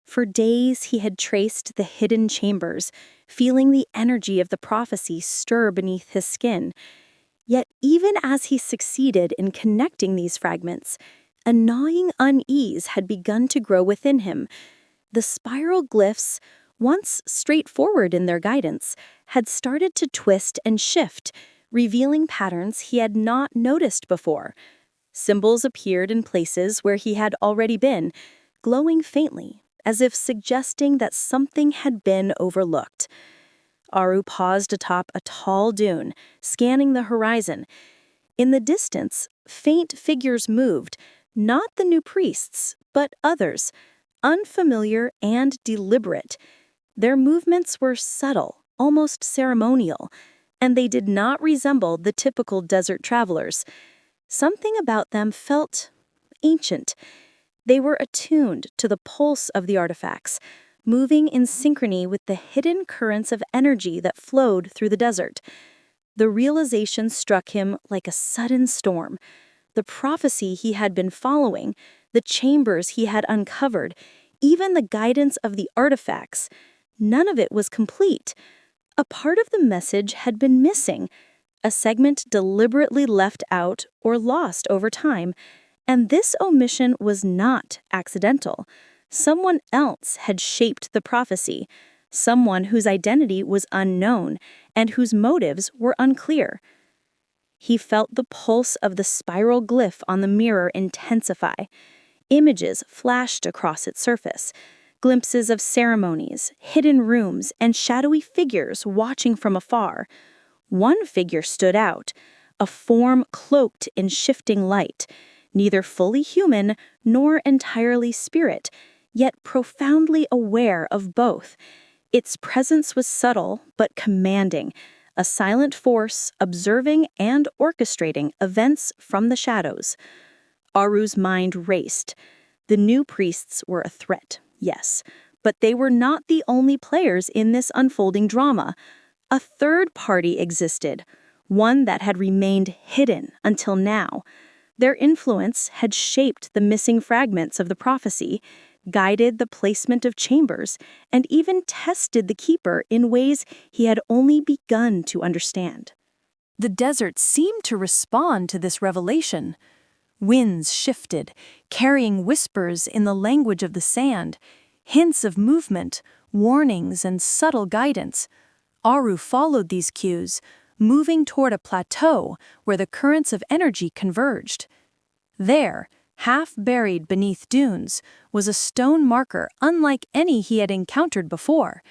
Speaker 1: For days he had traced the hidden chambers, feeling the energy of the prophecy stir beneath his skin. Yet even as he succeeded in connecting these fragments, a gnawing unease had begun to grow within him. The spiral glyphs, once straightforward in their guidance, had started to twist and shift,
Speaker 2: revealing patterns he had not noticed before. Symbols appeared in places where he had already been, glowing faintly, as if suggesting that something had been overlooked. Aru paused atop a tall dune, scanning the horizon. In the distance, faint figures moved, not the new priests, but others, unfamiliar and deliberate. Their movements were subtle, almost ceremonial, and they did not resemble the typical desert travelers. Something about them felt ancient. They were attuned to the pulse of the artifacts, moving in synchrony with the hidden currents of energy that flowed through the desert. The realization struck him like a sudden storm. The prophecy he had been following, the chambers he had uncovered, even the guidance of the artifacts, none of it was complete. A part of the message had been missing, a segment deliberately left out or lost over time, and this omission was not accidental. Someone else had shaped the prophecy, someone whose identity was unknown and whose motives were unclear. He felt the pulse of the spiral glyph on the mirror intensify. Images flashed across its surface, glimpses of ceremonies, hidden rooms, and shadowy figures watching from afar. One figure stood out, a form cloaked in shifting light, neither fully human nor entirely spirit, yet profoundly aware of both. Its presence was subtle but commanding, a silent force observing and orchestrating events from the shadows. Aru's mind raced. The new priests were a threat, yes, but they were not the only players in this unfolding drama. A third party existed, one that had remained hidden until now. Their influence had shaped the missing fragments of the prophecy, guided the placement of chambers, and even tested the keeper in ways he had only begun to understand.
Speaker 1: The desert seemed to respond to this revelation. Winds shifted, carrying whispers in the language of the sand, hints of movement, warnings, and subtle guidance. Aru followed these cues, moving toward a plateau where the currents of energy converged. There, half buried beneath dunes, was a stone marker unlike any he had encountered before.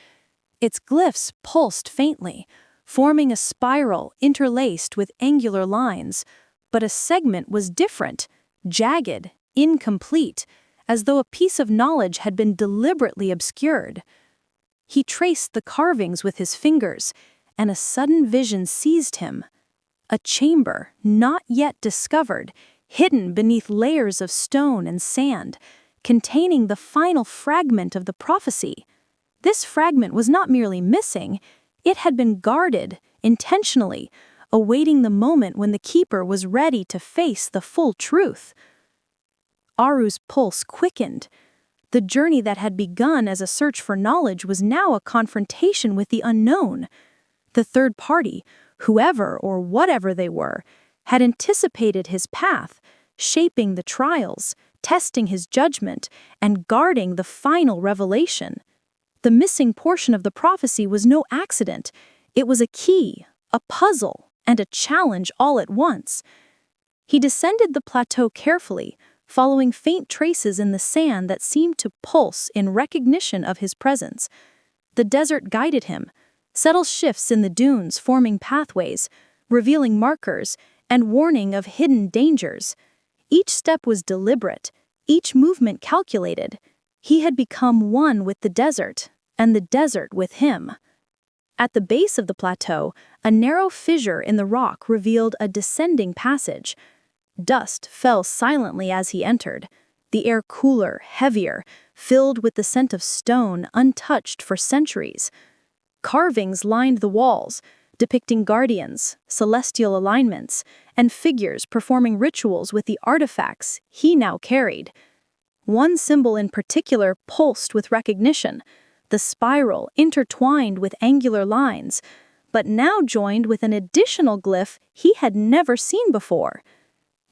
Speaker 1: Its glyphs pulsed faintly, forming a spiral interlaced with angular lines, but a segment was different, jagged, incomplete, as though a piece of knowledge had been deliberately obscured. He traced the carvings with his fingers, and a sudden vision seized him. A chamber, not yet discovered, hidden beneath layers of stone and sand, containing the final fragment of the prophecy. This fragment was not merely missing, it had been guarded, intentionally, awaiting the moment when the keeper was ready to face the full truth. Aru's pulse quickened. The journey that had begun as a search for knowledge was now a confrontation with the unknown. The third party, whoever or whatever they were, had anticipated his path, shaping the trials, testing his judgment, and guarding the final revelation. The missing portion of the prophecy was no accident. It was a key, a puzzle, and a challenge all at once. He descended the plateau carefully, following faint traces in the sand that seemed to pulse in recognition of his presence. The desert guided him, subtle shifts in the dunes forming pathways, revealing markers, and warning of hidden dangers. Each step was deliberate, each movement calculated. He had become one with the desert, and the desert with him. At the base of the plateau, a narrow fissure in the rock revealed a descending passage. Dust fell silently as he entered, the air cooler, heavier, filled with the scent of stone untouched for centuries. Carvings lined the walls, depicting guardians, celestial alignments, and figures performing rituals with the artifacts he now carried. One symbol in particular pulsed with recognition, the spiral intertwined with angular lines, but now joined with an additional glyph he had never seen before.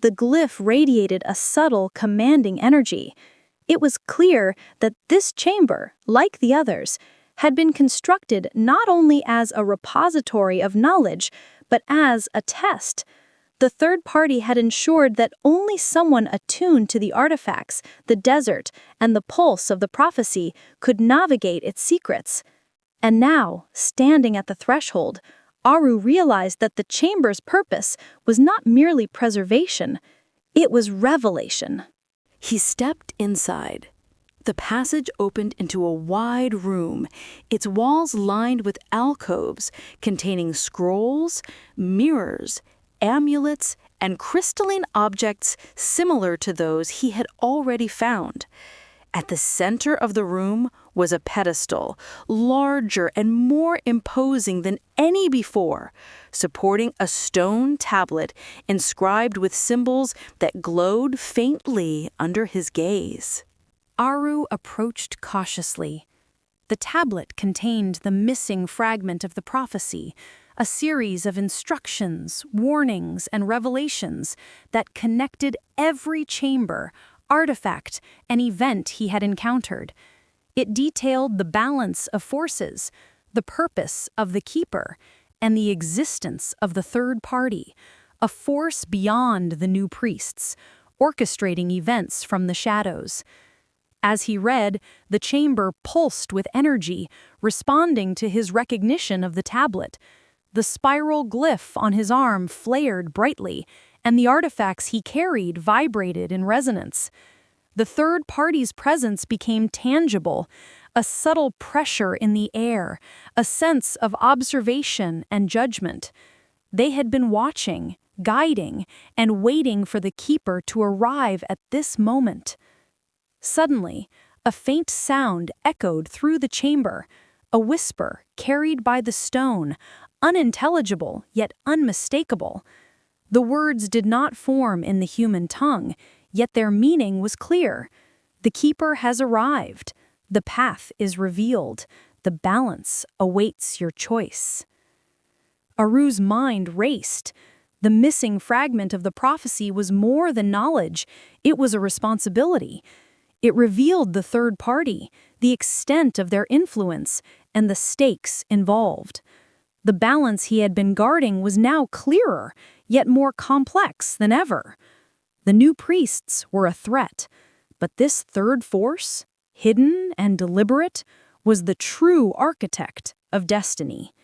Speaker 1: The glyph radiated a subtle, commanding energy. It was clear that this chamber, like the others, had been constructed not only as a repository of knowledge, but as a test. The third party had ensured that only someone attuned to the artifacts, the desert, and the pulse of the prophecy could navigate its secrets. And now, standing at the threshold, Aru realized that the chamber's purpose was not merely preservation, it was revelation.
Speaker 2: He stepped inside. The passage opened into a wide room, its walls lined with alcoves containing scrolls, mirrors, amulets, and crystalline objects similar to those he had already found. At the center of the room was a pedestal, larger and more imposing than any before, supporting a stone tablet inscribed with symbols that glowed faintly under his gaze.
Speaker 1: Aru approached cautiously. The tablet contained the missing fragment of the prophecy, a series of instructions, warnings, and revelations that connected every chamber, artifact, and event he had encountered. It detailed the balance of forces, the purpose of the keeper, and the existence of the third party, a force beyond the new priests, orchestrating events from the shadows. As he read, the chamber pulsed with energy, responding to his recognition of the tablet. The spiral glyph on his arm flared brightly, and the artifacts he carried vibrated in resonance. The third party's presence became tangible, a subtle pressure in the air, a sense of observation and judgment. They had been watching, guiding, and waiting for the keeper to arrive at this moment. Suddenly, a faint sound echoed through the chamber, a whisper carried by the stone, unintelligible yet unmistakable. The words did not form in the human tongue, yet their meaning was clear. The keeper has arrived. The path is revealed. The balance awaits your choice. Aru's mind raced. The missing fragment of the prophecy was more than knowledge. It was a responsibility. It revealed the third party, the extent of their influence, and the stakes involved. The balance he had been guarding was now clearer, yet more complex than ever. The new priests were a threat, but this third force, hidden and deliberate, was the true architect of destiny.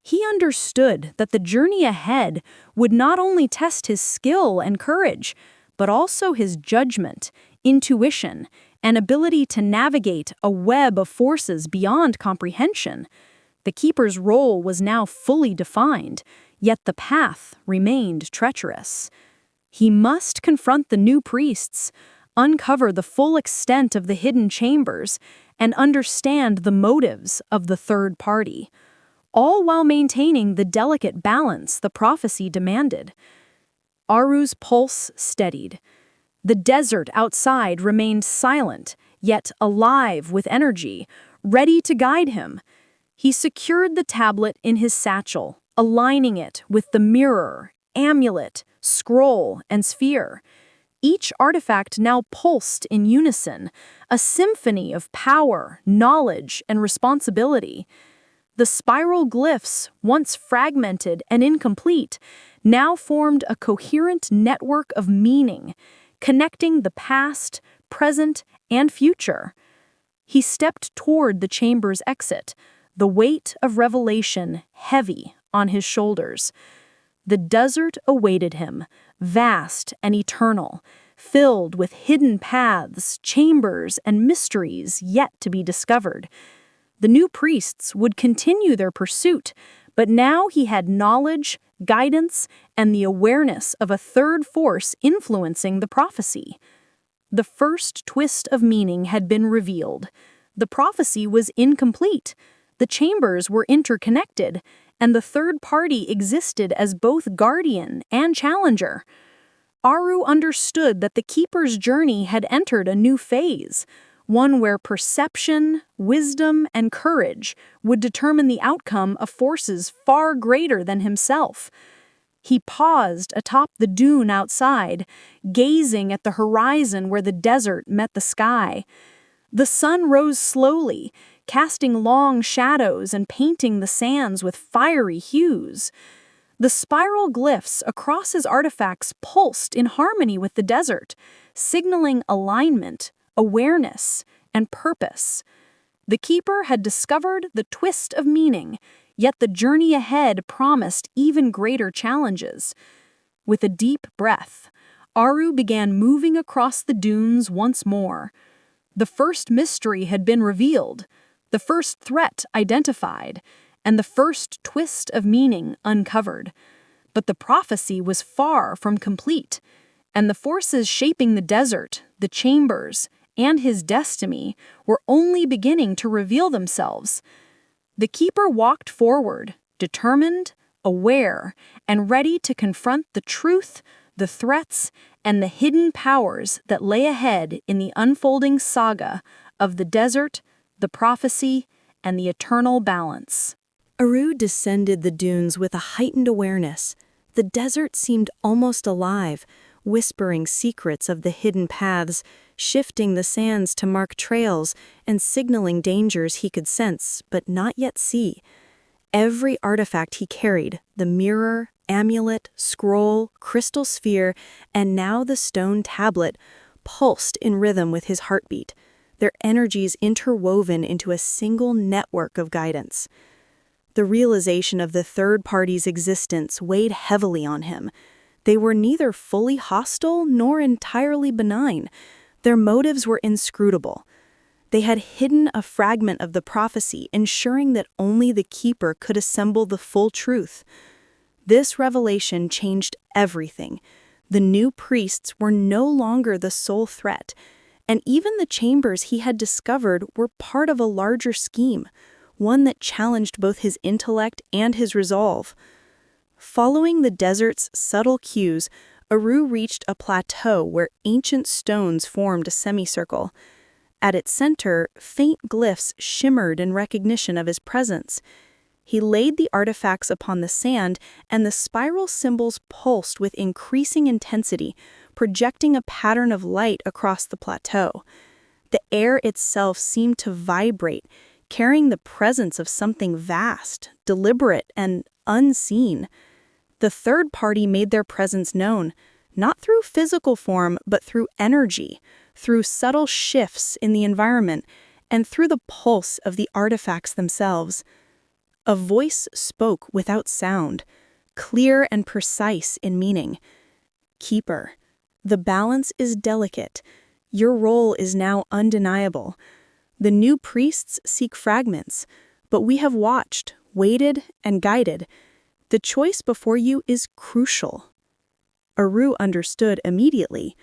Speaker 1: He understood that the journey ahead would not only test his skill and courage, but also his judgment, intuition, and ability to navigate a web of forces beyond comprehension. The keeper's role was now fully defined, yet the path remained treacherous. He must confront the new priests, uncover the full extent of the hidden chambers, and understand the motives of the third party, all while maintaining the delicate balance the prophecy demanded. Aru's pulse steadied. The desert outside remained silent, yet alive with energy, ready to guide him. He secured the tablet in his satchel, aligning it with the mirror, amulet, scroll, and sphere. Each artifact now pulsed in unison, a symphony of power, knowledge, and responsibility. The spiral glyphs, once fragmented and incomplete, now formed a coherent network of meaning, connecting the past, present, and future. He stepped toward the chamber's exit, the weight of revelation heavy on his shoulders. The desert awaited him, vast and eternal, filled with hidden paths, chambers, and mysteries yet to be discovered. The new priests would continue their pursuit, but now he had knowledge, guidance, and the awareness of a third force influencing the prophecy. The first twist of meaning had been revealed. The prophecy was incomplete. The chambers were interconnected, and the third party existed as both guardian and challenger. Aru understood that the keeper's journey had entered a new phase, one where perception, wisdom, and courage would determine the outcome of forces far greater than himself. He paused atop the dune outside, gazing at the horizon where the desert met the sky. The sun rose slowly, casting long shadows and painting the sands with fiery hues. The spiral glyphs across his artifacts pulsed in harmony with the desert, signaling alignment, awareness, and purpose. The keeper had discovered the twist of meaning, yet the journey ahead promised even greater challenges. With a deep breath, Aru began moving across the dunes once more. The first mystery had been revealed, the first threat identified, and the first twist of meaning uncovered. But the prophecy was far from complete, and the forces shaping the desert, the chambers, and his destiny were only beginning to reveal themselves. The keeper walked forward, determined, aware, and ready to confront the truth, the threats, and the hidden powers that lay ahead in the unfolding saga of the desert, the prophecy, and the eternal balance.
Speaker 2: Aru descended the dunes with a heightened awareness. The desert seemed almost alive, whispering secrets of the hidden paths, shifting the sands to mark trails, and signaling dangers he could sense but not yet see. Every artifact he carried, the mirror, amulet, scroll, crystal sphere, and now the stone tablet, pulsed in rhythm with his heartbeat, their energies interwoven into a single network of guidance. The realization of the third party's existence weighed heavily on him. They were neither fully hostile nor entirely benign. Their motives were inscrutable. They had hidden a fragment of the prophecy, ensuring that only the keeper could assemble the full truth. This revelation changed everything. The new priests were no longer the sole threat, and even the chambers he had discovered were part of a larger scheme, one that challenged both his intellect and his resolve. Following the desert's subtle cues, Aru reached a plateau where ancient stones formed a semicircle. At its center, faint glyphs shimmered in recognition of his presence. He laid the artifacts upon the sand, and the spiral symbols pulsed with increasing intensity, projecting a pattern of light across the plateau. The air itself seemed to vibrate, carrying the presence of something vast, deliberate, and unseen. The third party made their presence known, not through physical form, but through energy, through subtle shifts in the environment, and through the pulse of the artifacts themselves. A voice spoke without sound, clear and precise in meaning. Keeper, the balance is delicate. Your role is now undeniable. The new priests seek fragments, but we have watched, waited, and guided. The choice before you is crucial. Aru understood immediately.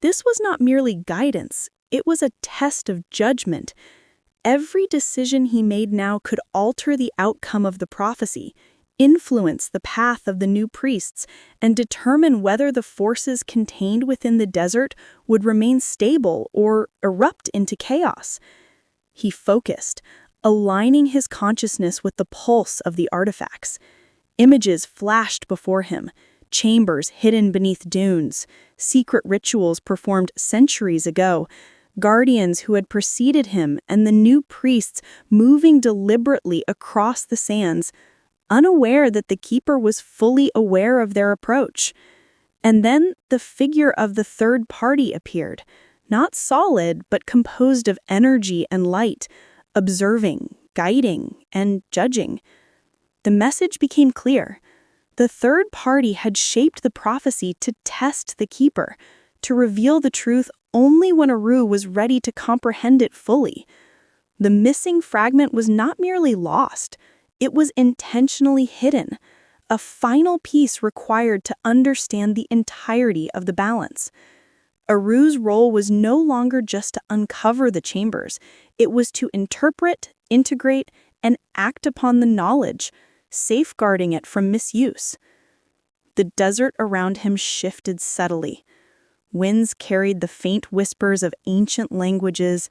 Speaker 2: This was not merely guidance, it was a test of judgment. Every decision he made now could alter the outcome of the prophecy, influence the path of the new priests, and determine whether the forces contained within the desert would remain stable or erupt into chaos. He focused, aligning his consciousness with the pulse of the artifacts. Images flashed before him, chambers hidden beneath dunes, secret rituals performed centuries ago, guardians who had preceded him, and the new priests moving deliberately across the sands, unaware that the keeper was fully aware of their approach. And then the figure of the third party appeared, not solid, but composed of energy and light, observing, guiding, and judging. The message became clear. The third party had shaped the prophecy to test the keeper, to reveal the truth only when Aru was ready to comprehend it fully. The missing fragment was not merely lost, it was intentionally hidden, a final piece required to understand the entirety of the balance. Aru's role was no longer just to uncover the chambers, it was to interpret, integrate, and act upon the knowledge, safeguarding it from misuse. The desert around him shifted subtly. Winds carried the faint whispers of ancient languages,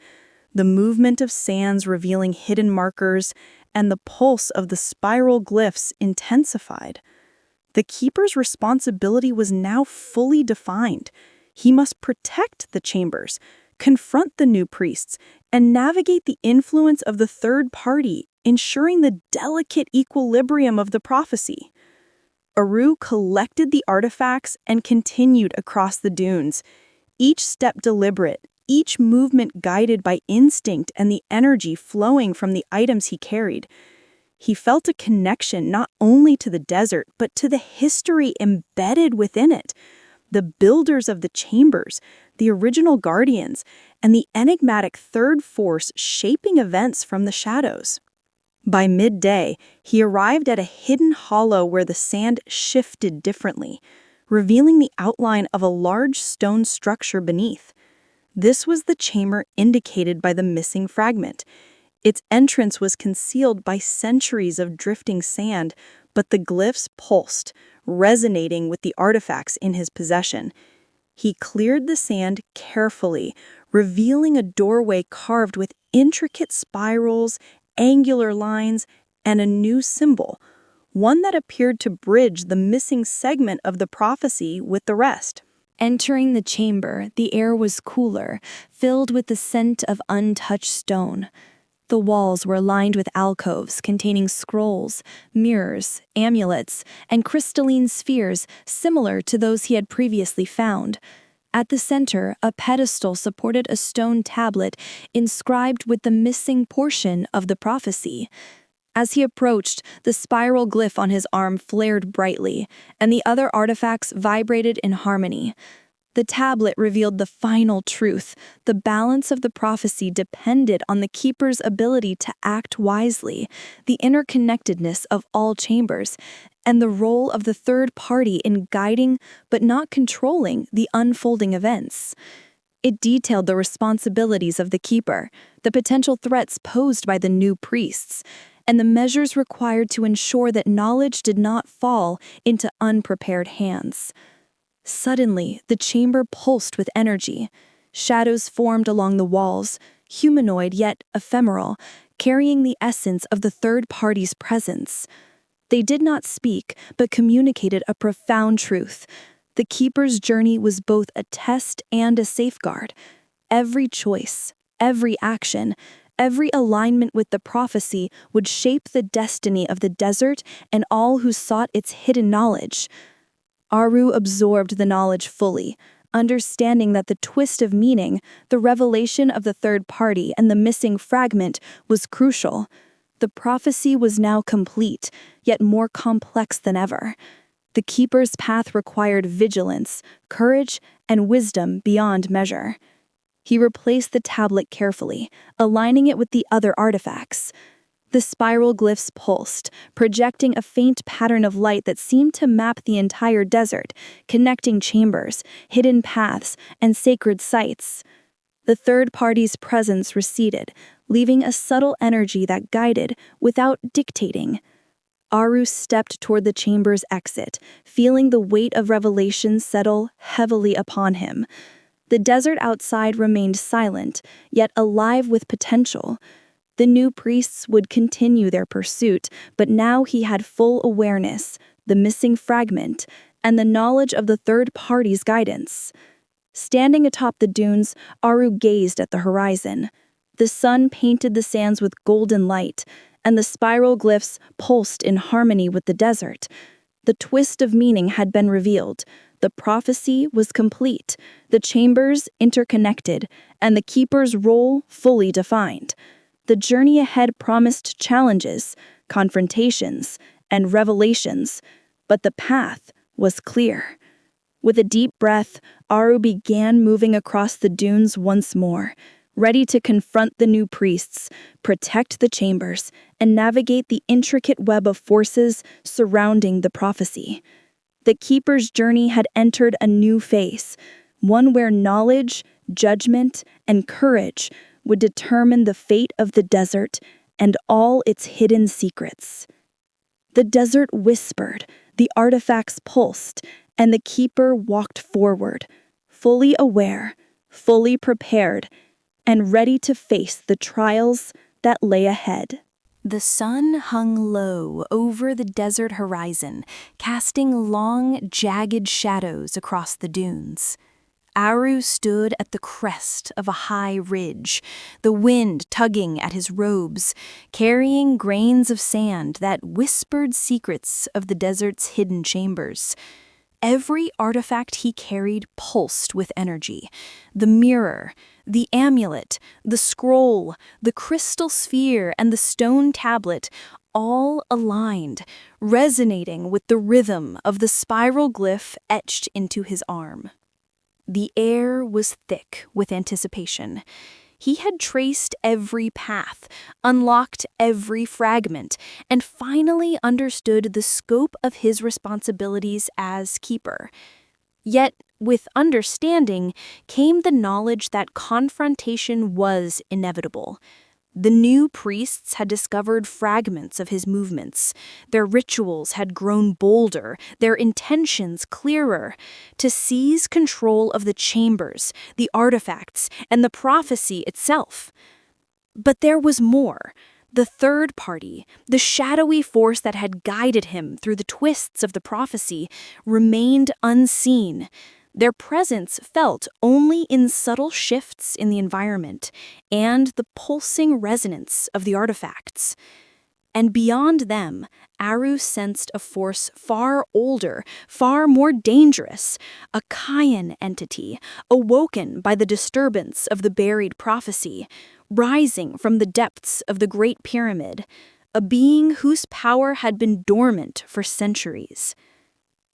Speaker 2: the movement of sands revealing hidden markers, and the pulse of the spiral glyphs intensified. The keeper's responsibility was now fully defined. He must protect the chambers, confront the new priests, and navigate the influence of the third party, ensuring the delicate equilibrium of the prophecy. Aru collected the artifacts and continued across the dunes, each step deliberate, each movement guided by instinct and the energy flowing from the items he carried. He felt a connection not only to the desert, but to the history embedded within it. The builders of the chambers, the original guardians, and the enigmatic third force shaping events from the shadows. By midday, he arrived at a hidden hollow where the sand shifted differently, revealing the outline of a large stone structure beneath. This was the chamber indicated by the missing fragment. Its entrance was concealed by centuries of drifting sand, but the glyphs pulsed, resonating with the artifacts in his possession. He cleared the sand carefully, revealing a doorway carved with intricate spirals, angular lines, and a new symbol, one that appeared to bridge the missing segment of the prophecy with the rest.
Speaker 1: Entering the chamber, the air was cooler, filled with the scent of untouched stone. The walls were lined with alcoves containing scrolls, mirrors, amulets, and crystalline spheres similar to those he had previously found. At the center, a pedestal supported a stone tablet inscribed with the missing portion of the prophecy. As he approached, the spiral glyph on his arm flared brightly, and the other artifacts vibrated in harmony. The tablet revealed the final truth. The balance of the prophecy depended on the keeper's ability to act wisely, the interconnectedness of all chambers, and the role of the third party in guiding but not controlling the unfolding events. It detailed the responsibilities of the keeper, the potential threats posed by the new priests, and the measures required to ensure that knowledge did not fall into unprepared hands. Suddenly, the chamber pulsed with energy. Shadows formed along the walls, humanoid yet ephemeral, carrying the essence of the third party's presence. They did not speak, but communicated a profound truth. The keeper's journey was both a test and a safeguard. Every choice, every action, every alignment with the prophecy would shape the destiny of the desert and all who sought its hidden knowledge. Aru absorbed the knowledge fully, understanding that the twist of meaning, the revelation of the third party, and the missing fragment was crucial. The prophecy was now complete, yet more complex than ever. The keeper's path required vigilance, courage, and wisdom beyond measure. He replaced the tablet carefully, aligning it with the other artifacts. The spiral glyphs pulsed, projecting a faint pattern of light that seemed to map the entire desert, connecting chambers, hidden paths, and sacred sites. The third party's presence receded, leaving a subtle energy that guided without dictating. Aru stepped toward the chamber's exit, feeling the weight of revelation settle heavily upon him. The desert outside remained silent, yet alive with potential. The new priests would continue their pursuit, but now he had full awareness, the missing fragment, and the knowledge of the third party's guidance. Standing atop the dunes, Aru gazed at the horizon. The sun painted the sands with golden light, and the spiral glyphs pulsed in harmony with the desert. The twist of meaning had been revealed. The prophecy was complete, the chambers interconnected, and the keeper's role fully defined. The journey ahead promised challenges, confrontations, and revelations, but the path was clear. With a deep breath, Aru began moving across the dunes once more, ready to confront the new priests, protect the chambers, and navigate the intricate web of forces surrounding the prophecy. The keeper's journey had entered a new phase, one where knowledge, judgment, and courage would determine the fate of the desert and all its hidden secrets. The desert whispered, the artifacts pulsed, and the keeper walked forward, fully aware, fully prepared, and ready to face the trials that lay ahead. The sun hung low over the desert horizon, casting long, jagged shadows across the dunes. Aru stood at the crest of a high ridge, the wind tugging at his robes, carrying grains of sand that whispered secrets of the desert's hidden chambers. Every artifact he carried pulsed with energy. The mirror, the amulet, the scroll, the crystal sphere, and the stone tablet, all aligned, resonating with the rhythm of the spiral glyph etched into his arm. The air was thick with anticipation. He had traced every path, unlocked every fragment, and finally understood the scope of his responsibilities as keeper. Yet, with understanding, came the knowledge that confrontation was inevitable. The new priests had discovered fragments of his movements. Their rituals had grown bolder, their intentions clearer. To seize control of the chambers, the artifacts, and the prophecy itself. But there was more. The third party, the shadowy force that had guided him through the twists of the prophecy, remained unseen. Their presence felt only in subtle shifts in the environment and the pulsing resonance of the artifacts. And beyond them, Aru sensed a force far older, far more dangerous, a Kayan entity, awoken by the disturbance of the buried prophecy, rising from the depths of the Great Pyramid, a being whose power had been dormant for centuries.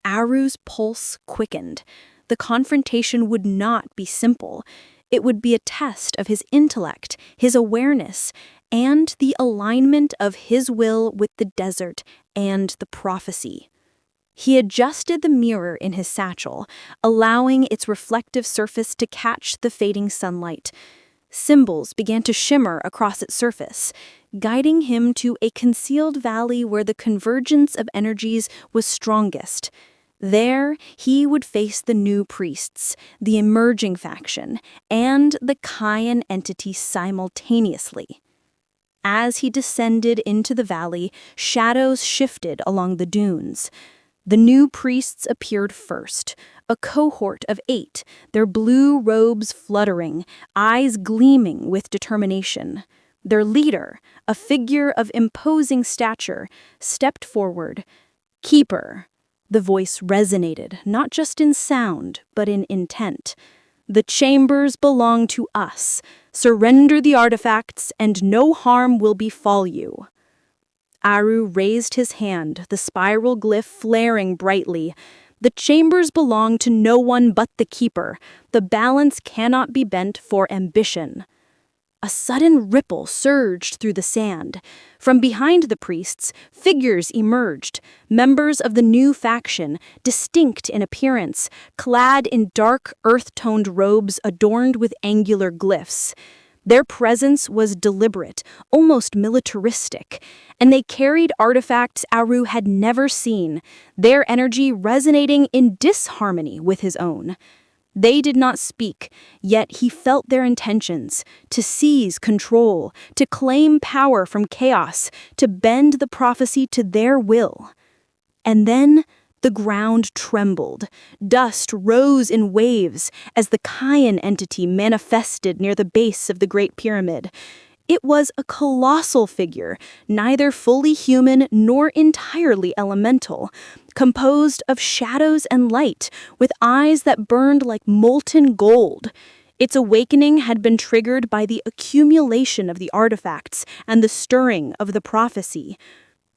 Speaker 1: Aru's pulse quickened. The confrontation would not be simple. It would be a test of his intellect, his awareness, and the alignment of his will with the desert and the prophecy. He adjusted the mirror in his satchel, allowing its reflective surface to catch the fading sunlight. Symbols began to shimmer across its surface, guiding him to a concealed valley where the convergence of energies was strongest. There, he would face the new priests, the emerging faction, and the Kayan entity simultaneously. As he descended into the valley, shadows shifted along the dunes. The new priests appeared first, a cohort of 8, their blue robes fluttering, eyes gleaming with determination. Their leader, a figure of imposing stature, stepped forward. "Keeper." The voice resonated, not just in sound, but in intent. "The chambers belong to us. Surrender the artifacts, and no harm will befall you." Aru raised his hand, the spiral glyph flaring brightly. "The chambers belong to no one but the keeper. The balance cannot be bent for ambition." A sudden ripple surged through the sand. From behind the priests, figures emerged, members of the new faction, distinct in appearance, clad in dark, earth-toned robes adorned with angular glyphs. Their presence was deliberate, almost militaristic, and they carried artifacts Aru had never seen, their energy resonating in disharmony with his own. They did not speak, yet he felt their intentions, to seize control, to claim power from chaos, to bend the prophecy to their will. And then the ground trembled. Dust rose in waves as the Kayan entity manifested near the base of the Great Pyramid. It was a colossal figure, neither fully human nor entirely elemental, composed of shadows and light, with eyes that burned like molten gold. Its awakening had been triggered by the accumulation of the artifacts and the stirring of the prophecy.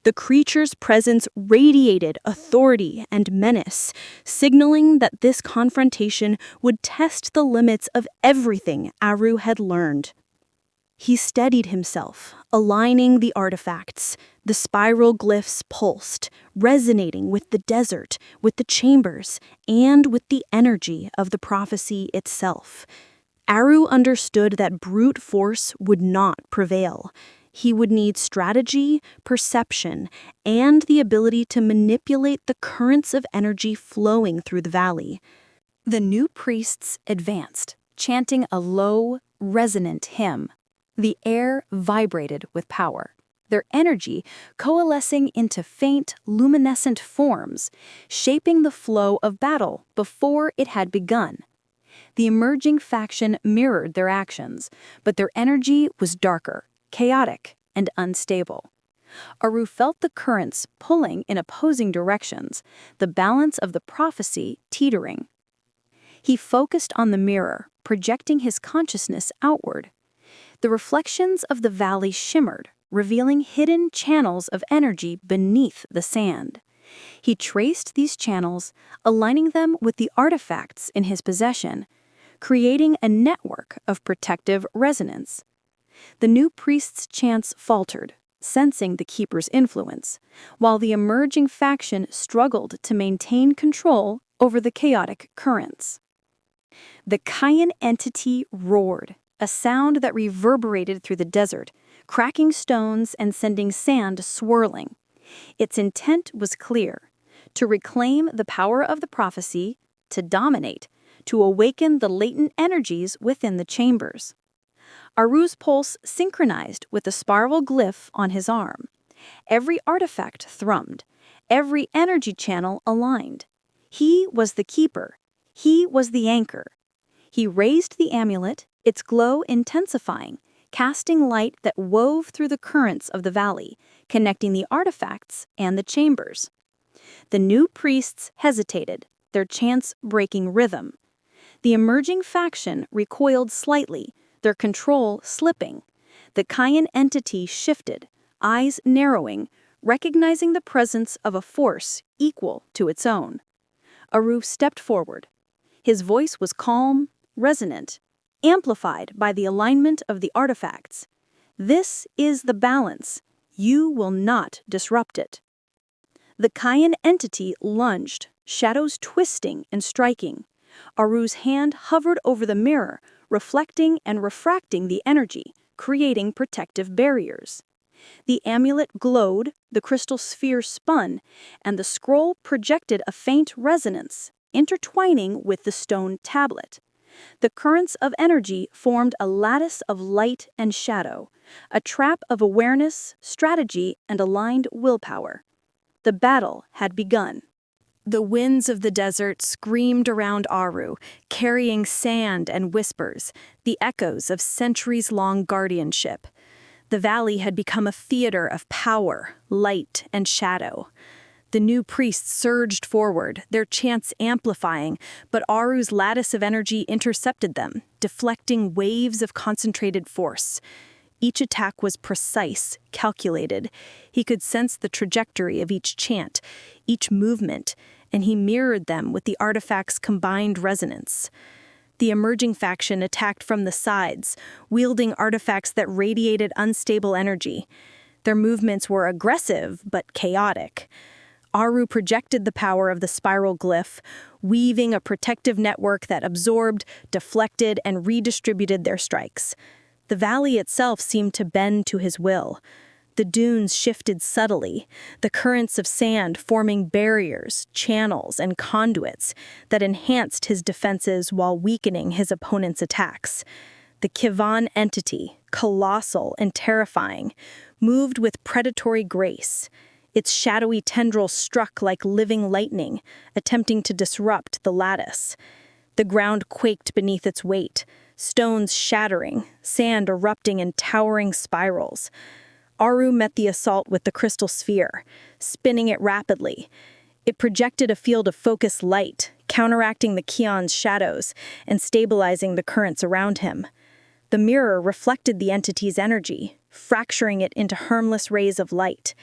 Speaker 1: The creature's presence radiated authority and menace, signaling that this confrontation would test the limits of everything Aru had learned. He steadied himself, aligning the artifacts. The spiral glyphs pulsed, resonating with the desert, with the chambers, and with the energy of the prophecy itself. Aru understood that brute force would not prevail. He would need strategy, perception, and the ability to manipulate the currents of energy flowing through the valley. The new priests advanced, chanting a low, resonant hymn. The air vibrated with power, their energy coalescing into faint, luminescent forms, shaping the flow of battle before it had begun. The emerging faction mirrored their actions, but their energy was darker, chaotic, and unstable. Aru felt the currents pulling in opposing directions, the balance of the prophecy teetering. He focused on the mirror, projecting his consciousness outward. The reflections of the valley shimmered, revealing hidden channels of energy beneath the sand. He traced these channels, aligning them with the artifacts in his possession, creating a network of protective resonance. The new priest's chants faltered, sensing the keeper's influence, while the emerging faction struggled to maintain control over the chaotic currents. The Kayan entity roared, a sound that reverberated through the desert, cracking stones and sending sand swirling. Its intent was clear: to reclaim the power of the prophecy, to dominate, to awaken the latent energies within the chambers. Aru's pulse synchronized with the spiral glyph on his arm. Every artifact thrummed, every energy channel aligned. He was the keeper. He was the anchor. He raised the amulet, its glow intensifying, casting light that wove through the currents of the valley, connecting the artifacts and the chambers. The new priests hesitated, their chants breaking rhythm. The emerging faction recoiled slightly, their control slipping. The Kayan entity shifted, eyes narrowing, recognizing the presence of a force equal to its own. Aru stepped forward. His voice was calm, resonant, amplified by the alignment of the artifacts. This is the balance. You will not disrupt it. The Kayan entity lunged, shadows twisting and striking. Aru's hand hovered over the mirror, reflecting and refracting the energy, creating protective barriers. The amulet glowed, the crystal sphere spun, and the scroll projected a faint resonance, intertwining with the stone tablet. The currents of energy formed a lattice of light and shadow, a trap of awareness, strategy, and aligned willpower. The battle had begun. The winds of the desert screamed around Aru, carrying sand and whispers, the echoes of centuries-long guardianship. The valley had become a theater of power, light, and shadow. The new priests surged forward, their chants amplifying, but Aru's lattice of energy intercepted them, deflecting waves of concentrated force. Each attack was precise, calculated. He could sense the trajectory of each chant, each movement, and he mirrored them with the artifact's combined resonance. The emerging faction attacked from the sides, wielding artifacts that radiated unstable energy. Their movements were aggressive, but chaotic. Aru projected the power of the spiral glyph, weaving a protective network that absorbed, deflected, and redistributed their strikes. The valley itself seemed to bend to his will. The dunes shifted subtly, the currents of sand forming barriers, channels, and conduits that enhanced his defenses while weakening his opponent's attacks. The Kivan entity, colossal and terrifying, moved with predatory grace. Its shadowy tendrils struck like living lightning, attempting to disrupt the lattice. The ground quaked beneath its weight, stones shattering, sand erupting in towering spirals. Aru met the assault with the crystal sphere, spinning it rapidly. It projected a field of focused light, counteracting the Kion's shadows and stabilizing the currents around him. The mirror reflected the entity's energy, fracturing it into harmless rays of light.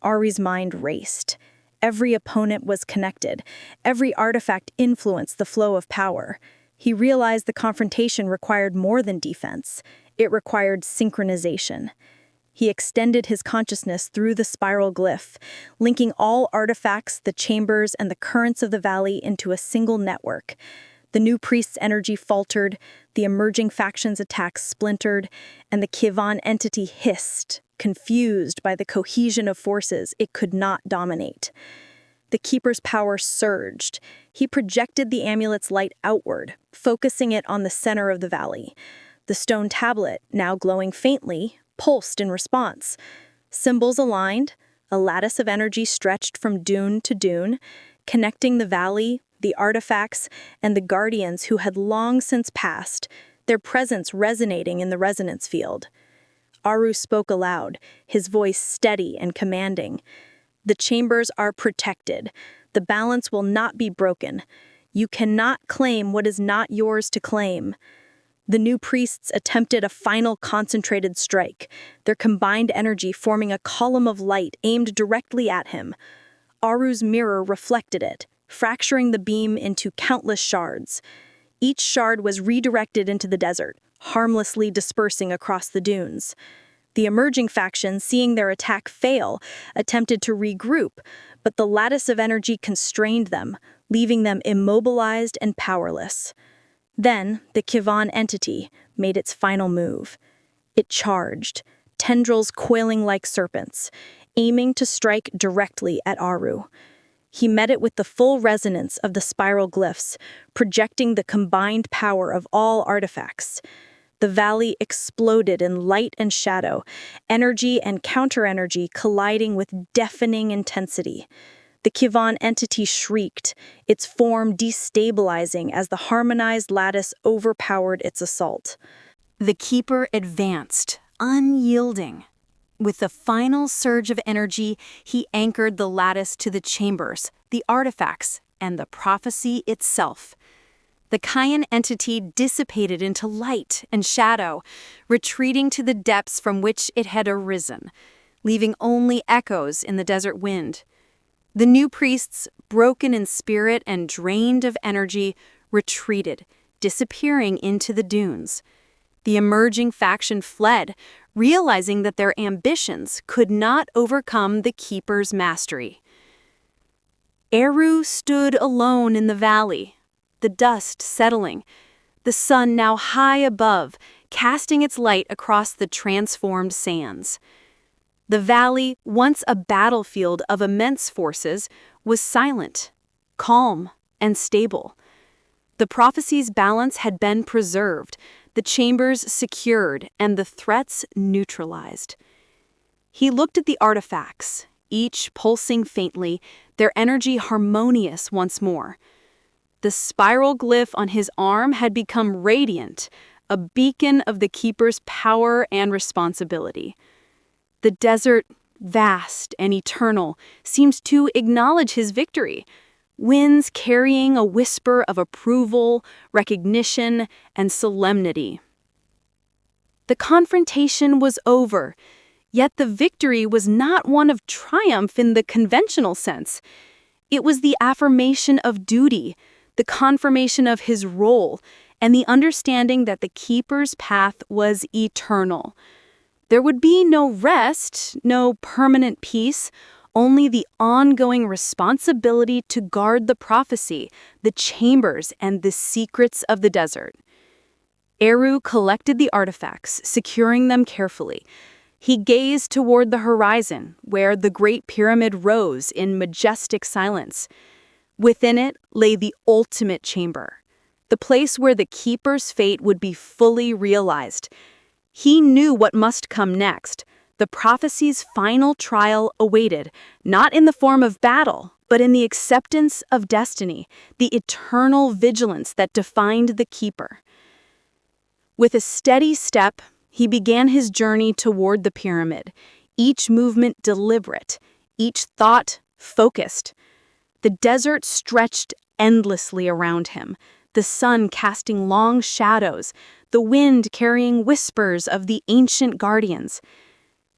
Speaker 1: Aru's mind raced. Every opponent was connected. Every artifact influenced the flow of power. He realized the confrontation required more than defense. It required synchronization. He extended his consciousness through the spiral glyph, linking all artifacts, the chambers, and the currents of the valley into a single network. The new priest's energy faltered, the emerging faction's attacks splintered, and the Kivan entity hissed, confused by the cohesion of forces it could not dominate. The keeper's power surged. He projected the amulet's light outward, focusing it on the center of the valley. The stone tablet, now glowing faintly, pulsed in response. Symbols aligned, a lattice of energy stretched from dune to dune, connecting the valley, the artifacts, and the guardians who had long since passed, their presence resonating in the resonance field. Aru spoke aloud, his voice steady and commanding. "The chambers are protected. The balance will not be broken. You cannot claim what is not yours to claim." The new priests attempted a final concentrated strike, their combined energy forming a column of light aimed directly at him. Aru's mirror reflected it, fracturing the beam into countless shards. Each shard was redirected into the desert, harmlessly dispersing across the dunes. The emerging faction, seeing their attack fail, attempted to regroup, but the lattice of energy constrained them, leaving them immobilized and powerless. Then, the Kivan entity made its final move. It charged, tendrils coiling like serpents, aiming to strike directly at Aru. He met it with the full resonance of the spiral glyphs, projecting the combined power of all artifacts. The valley exploded in light and shadow, energy and counter-energy colliding with deafening intensity. The Kivan entity shrieked, its form destabilizing as the harmonized lattice overpowered its assault.
Speaker 2: The Keeper advanced, unyielding. With the final surge of energy, he anchored the lattice to the chambers, the artifacts, and the prophecy itself. The Kayan entity dissipated into light and shadow, retreating to the depths from which it had arisen, leaving only echoes in the desert wind. The new priests, broken in spirit and drained of energy, retreated, disappearing into the dunes. The emerging faction fled, realizing that their ambitions could not overcome the Keeper's mastery. Eru stood alone in the valley, the dust settling, the sun now high above, casting its light across the transformed sands. The valley, once a battlefield of immense forces, was silent, calm, and stable. The prophecy's balance had been preserved, the chambers secured, and the threats neutralized. He looked at the artifacts, each pulsing faintly, their energy harmonious once more. The spiral glyph on his arm had become radiant, a beacon of the Keeper's power and responsibility. The desert, vast and eternal, seemed to acknowledge his victory, winds carrying a whisper of approval, recognition, and solemnity. The confrontation was over, yet the victory was not one of triumph in the conventional sense. It was the affirmation of duty, the confirmation of his role, and the understanding that the Keeper's path was eternal. There would be no rest, no permanent peace, only the ongoing responsibility to guard the prophecy, the chambers, and the secrets of the desert. Eru collected the artifacts, securing them carefully. He gazed toward the horizon, where the Great Pyramid rose in majestic silence. Within it lay the ultimate chamber, the place where the Keeper's fate would be fully realized. He knew what must come next. The prophecy's final trial awaited, not in the form of battle, but in the acceptance of destiny, the eternal vigilance that defined the Keeper. With a steady step, he began his journey toward the pyramid, each movement deliberate, each thought focused. The desert stretched endlessly around him, the sun casting long shadows, the wind carrying whispers of the ancient guardians.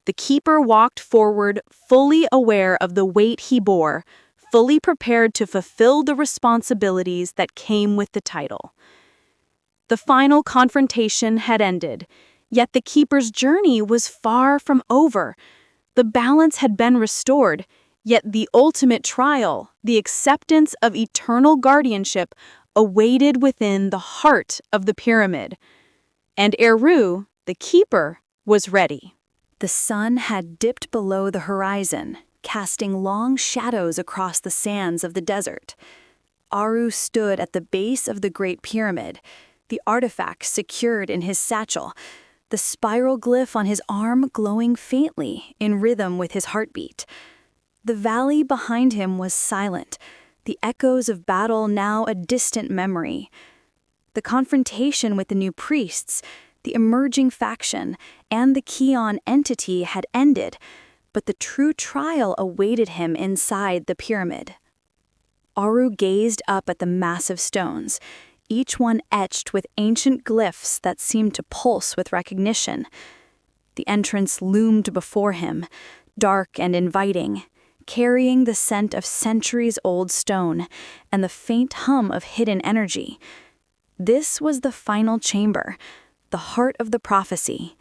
Speaker 2: The Keeper walked forward, fully aware of the weight he bore, fully prepared to fulfill the responsibilities that came with the title. The final confrontation had ended, yet the Keeper's journey was far from over. The balance had been restored, yet the ultimate trial, the acceptance of eternal guardianship, awaited within the heart of the pyramid. And Eru, the Keeper, was ready.
Speaker 1: The sun had dipped below the horizon, casting long shadows across the sands of the desert. Aru stood at the base of the Great Pyramid, the artifact secured in his satchel, the spiral glyph on his arm glowing faintly in rhythm with his heartbeat. The valley behind him was silent, the echoes of battle now a distant memory. The confrontation with the new priests, the emerging faction, and the Kion entity had ended, but the true trial awaited him inside the pyramid. Aru gazed up at the massive stones, each one etched with ancient glyphs that seemed to pulse with recognition. The entrance loomed before him, dark and inviting, carrying the scent of centuries-old stone and the faint hum of hidden energy. This was the final chamber, the heart of the prophecy,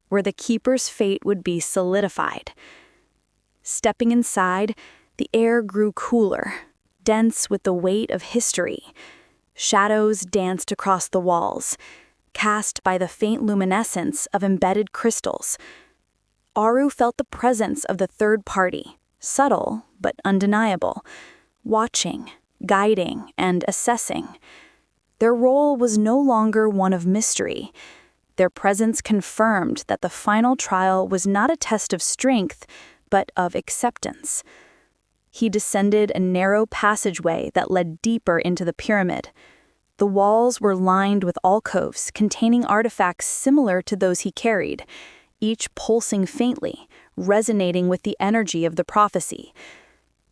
Speaker 1: where the keeper's fate would be solidified. Stepping inside, the air grew cooler, dense with the weight of history. Shadows danced across the walls, cast by the faint luminescence of embedded crystals. Aru felt the presence of the third party, subtle but undeniable, watching, guiding, and assessing. Their role was no longer one of mystery. Their presence confirmed that the final trial was not a test of strength, but of acceptance. He descended a narrow passageway that led deeper into the pyramid. The walls were lined with alcoves containing artifacts similar to those he carried, each pulsing faintly, resonating with the energy of the prophecy.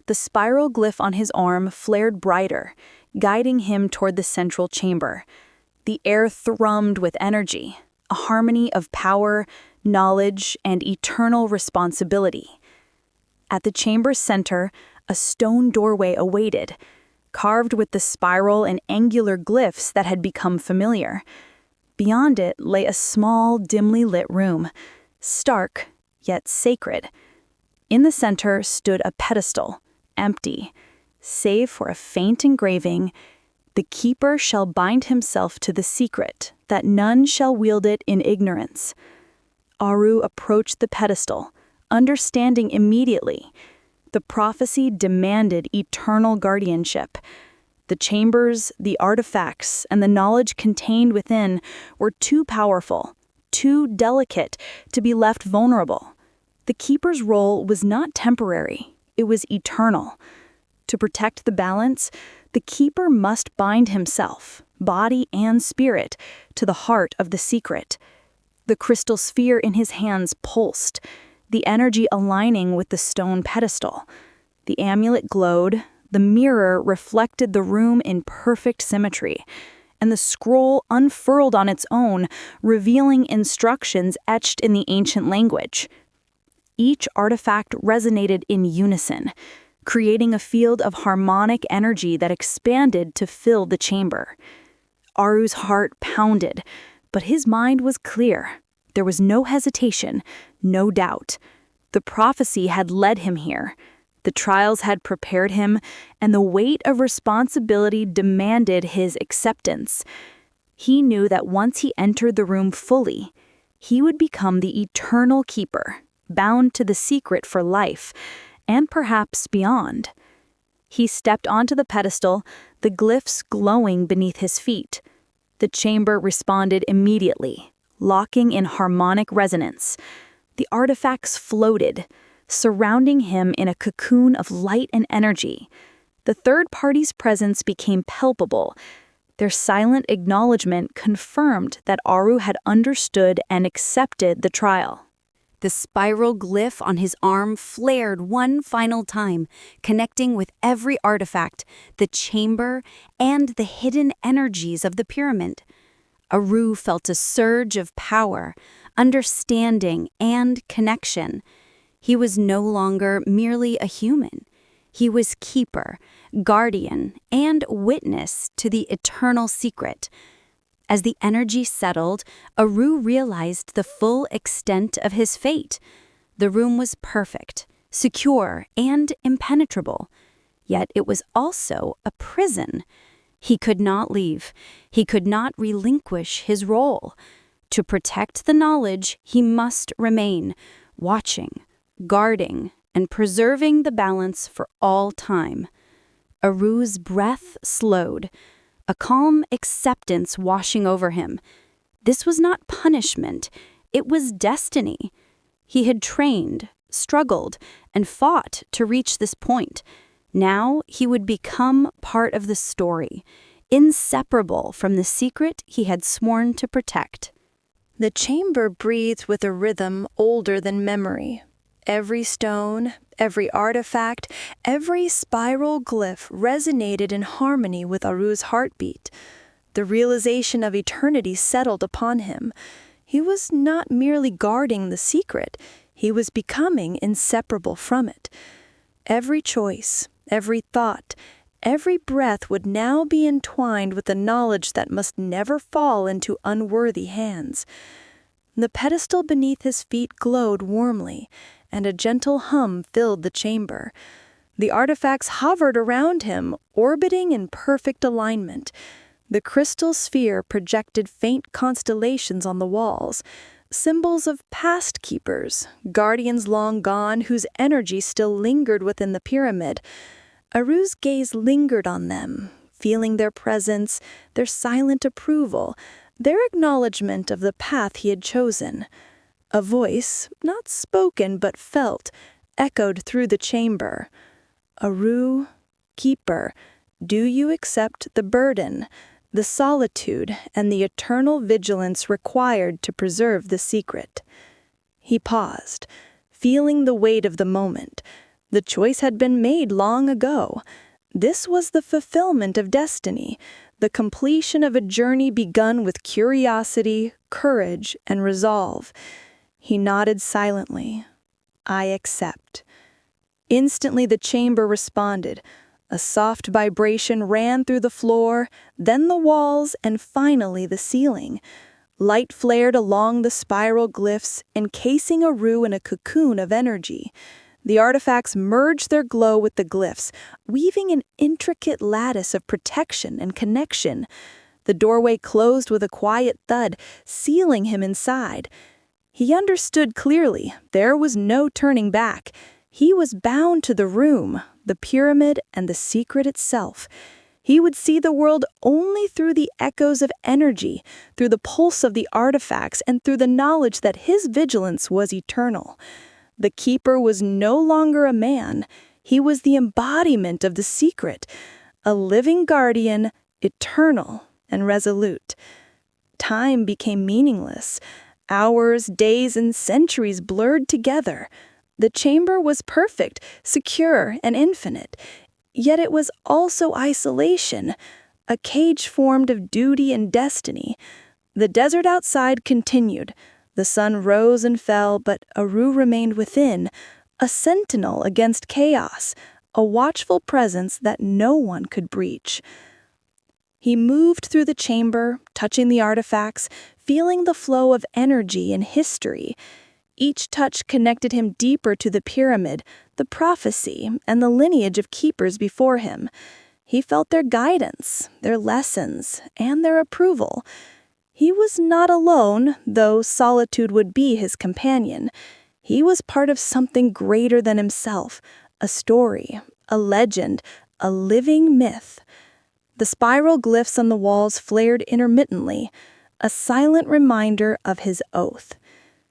Speaker 1: The spiral glyph on his arm flared brighter, guiding him toward the central chamber. The air thrummed with energy, a harmony of power, knowledge, and eternal responsibility. At the chamber's center, a stone doorway awaited, carved with the spiral and angular glyphs that had become familiar. Beyond it lay a small, dimly lit room, stark yet sacred. In the center stood a pedestal, empty, save for a faint engraving, "The keeper shall bind himself to the secret, that none shall wield it in ignorance." Aru approached the pedestal, understanding immediately. The prophecy demanded eternal guardianship. The chambers, the artifacts, and the knowledge contained within were too powerful, too delicate to be left vulnerable. The keeper's role was not temporary, it was eternal. To protect the balance, the keeper must bind himself, body and spirit, to the heart of the secret. The crystal sphere in his hands pulsed, the energy aligning with the stone pedestal. The amulet glowed, the mirror reflected the room in perfect symmetry, and the scroll unfurled on its own, revealing instructions etched in the ancient language. Each artifact resonated in unison, creating a field of harmonic energy that expanded to fill the chamber. Aru's heart pounded, but his mind was clear. There was no hesitation, no doubt. The prophecy had led him here. The trials had prepared him, and the weight of responsibility demanded his acceptance. He knew that once he entered the room fully, he would become the eternal keeper, bound to the secret for life, and perhaps beyond. He stepped onto the pedestal, the glyphs glowing beneath his feet. The chamber responded immediately, locking in harmonic resonance. The artifacts floated, surrounding him in a cocoon of light and energy. The third party's presence became palpable. Their silent acknowledgement confirmed that Aru had understood and accepted the trial.
Speaker 4: The spiral glyph on his arm flared one final time, connecting with every artifact, the chamber, and the hidden energies of the pyramid. Aru felt a surge of power, understanding, and connection. He was no longer merely a human. He was keeper, guardian, and witness to the eternal secret. As the energy settled, Aru realized the full extent of his fate. The room was perfect, secure, and impenetrable. Yet it was also a prison. He could not leave. He could not relinquish his role. To protect the knowledge, he must remain, watching, guarding, and preserving the balance for all time. Aru's breath slowed, a calm acceptance washing over him. This was not punishment, it was destiny. He had trained, struggled, and fought to reach this point. Now he would become part of the story, inseparable from the secret he had sworn to protect.
Speaker 1: The chamber breathed with a rhythm older than memory. Every stone, every artifact, every spiral glyph resonated in harmony with Aru's heartbeat. The realization of eternity settled upon him. He was not merely guarding the secret, he was becoming inseparable from it. Every choice, every thought, every breath would now be entwined with the knowledge that must never fall into unworthy hands. The pedestal beneath his feet glowed warmly, and a gentle hum filled the chamber. The artifacts hovered around him, orbiting in perfect alignment. The crystal sphere projected faint constellations on the walls, symbols of past keepers, guardians long gone whose energy still lingered within the pyramid. Aru's gaze lingered on them, feeling their presence, their silent approval, their acknowledgement of the path he had chosen. A voice, not spoken but felt, echoed through the chamber. Aru, keeper, do you accept the burden, the solitude, and the eternal vigilance required to preserve the secret? He paused, feeling the weight of the moment. The choice had been made long ago. This was the fulfillment of destiny, the completion of a journey begun with curiosity, courage, and resolve. He nodded silently. I accept. Instantly the chamber responded. A soft vibration ran through the floor, then the walls, and finally the ceiling. Light flared along the spiral glyphs, encasing Aru in a cocoon of energy. The artifacts merged their glow with the glyphs, weaving an intricate lattice of protection and connection. The doorway closed with a quiet thud, sealing him inside. He understood clearly there was no turning back. He was bound to the room, the pyramid, and the secret itself. He would see the world only through the echoes of energy, through the pulse of the artifacts, and through the knowledge that his vigilance was eternal. The keeper was no longer a man. He was the embodiment of the secret, a living guardian, eternal and resolute. Time became meaningless. Hours, days, and centuries blurred together. The chamber was perfect, secure, and infinite. Yet it was also isolation, a cage formed of duty and destiny. The desert outside continued. The sun rose and fell, but Aru remained within, a sentinel against chaos, a watchful presence that no one could breach. He moved through the chamber, touching the artifacts, feeling the flow of energy and history. Each touch connected him deeper to the pyramid, the prophecy, and the lineage of keepers before him. He felt their guidance, their lessons, and their approval. He was not alone, though solitude would be his companion. He was part of something greater than himself, a story, a legend, a living myth. The spiral glyphs on the walls flared intermittently, a silent reminder of his oath.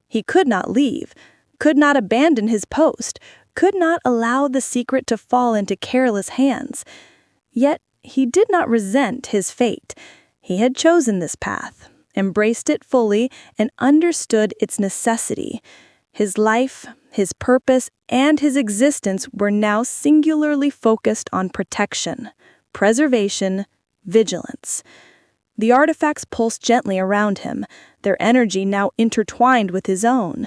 Speaker 1: He could not leave, could not abandon his post, could not allow the secret to fall into careless hands. Yet he did not resent his fate. He had chosen this path, embraced it fully, and understood its necessity. His life, his purpose, and his existence were now singularly focused on protection, preservation, vigilance. The artifacts pulsed gently around him, their energy now intertwined with his own.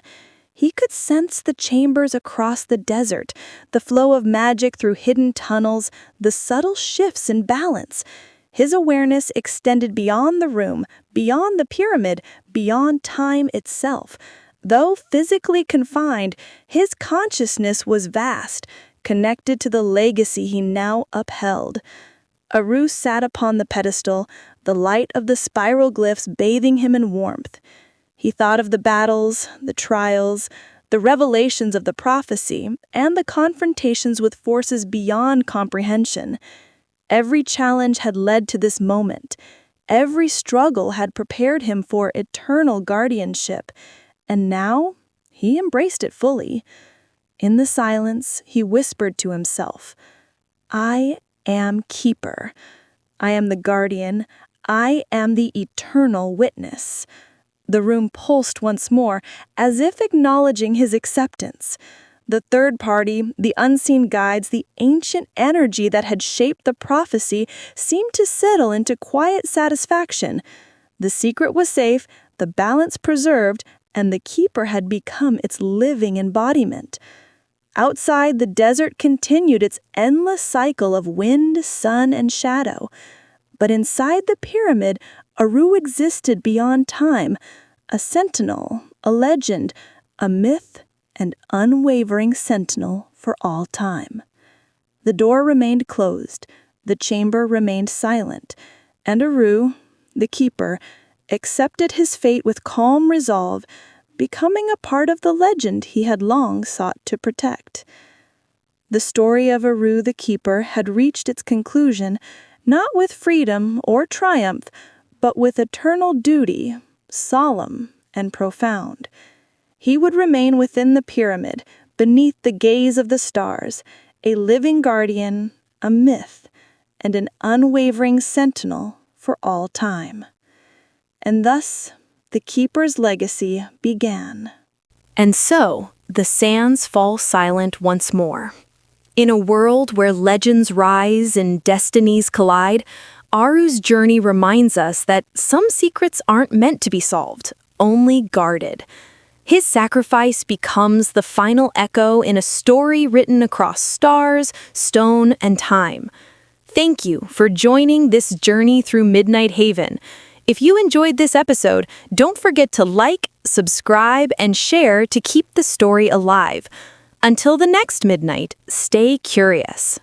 Speaker 1: He could sense the chambers across the desert, the flow of magic through hidden tunnels, the subtle shifts in balance. His awareness extended beyond the room, beyond the pyramid, beyond time itself. Though physically confined, his consciousness was vast, connected to the legacy he now upheld. Aru sat upon the pedestal, the light of the spiral glyphs bathing him in warmth. He thought of the battles, the trials, the revelations of the prophecy, and the confrontations with forces beyond comprehension. Every challenge had led to this moment. Every struggle had prepared him for eternal guardianship. And now, he embraced it fully. In the silence, he whispered to himself,
Speaker 2: I am keeper. I am the guardian. I am the eternal witness. The room pulsed once more, as if acknowledging his acceptance. The third party, the unseen guides, the ancient energy that had shaped the prophecy seemed to settle into quiet satisfaction. The secret was safe, the balance preserved, and the keeper had become its living embodiment. Outside, the desert continued its endless cycle of wind, sun, and shadow. But inside the pyramid, Aru existed beyond time, a sentinel, a legend, a myth, and unwavering sentinel for all time. The door remained closed, the chamber remained silent, and Aru, the keeper, accepted his fate with calm resolve, becoming a part of the legend he had long sought to protect. The story of Aru the keeper had reached its conclusion, not with freedom or triumph, but with eternal duty, solemn and profound. He would remain within the pyramid, beneath the gaze of the stars, a living guardian, a myth, and an unwavering sentinel for all time. And thus, the keeper's legacy began.
Speaker 1: And so, the sands fall silent once more. In a world where legends rise and destinies collide, Aru's journey reminds us that some secrets aren't meant to be solved, only guarded. His sacrifice becomes the final echo in a story written across stars, stone, and time. Thank you for joining this journey through Midnight Haven. If you enjoyed this episode, don't forget to like, subscribe, and share to keep the story alive. Until the next midnight, stay curious.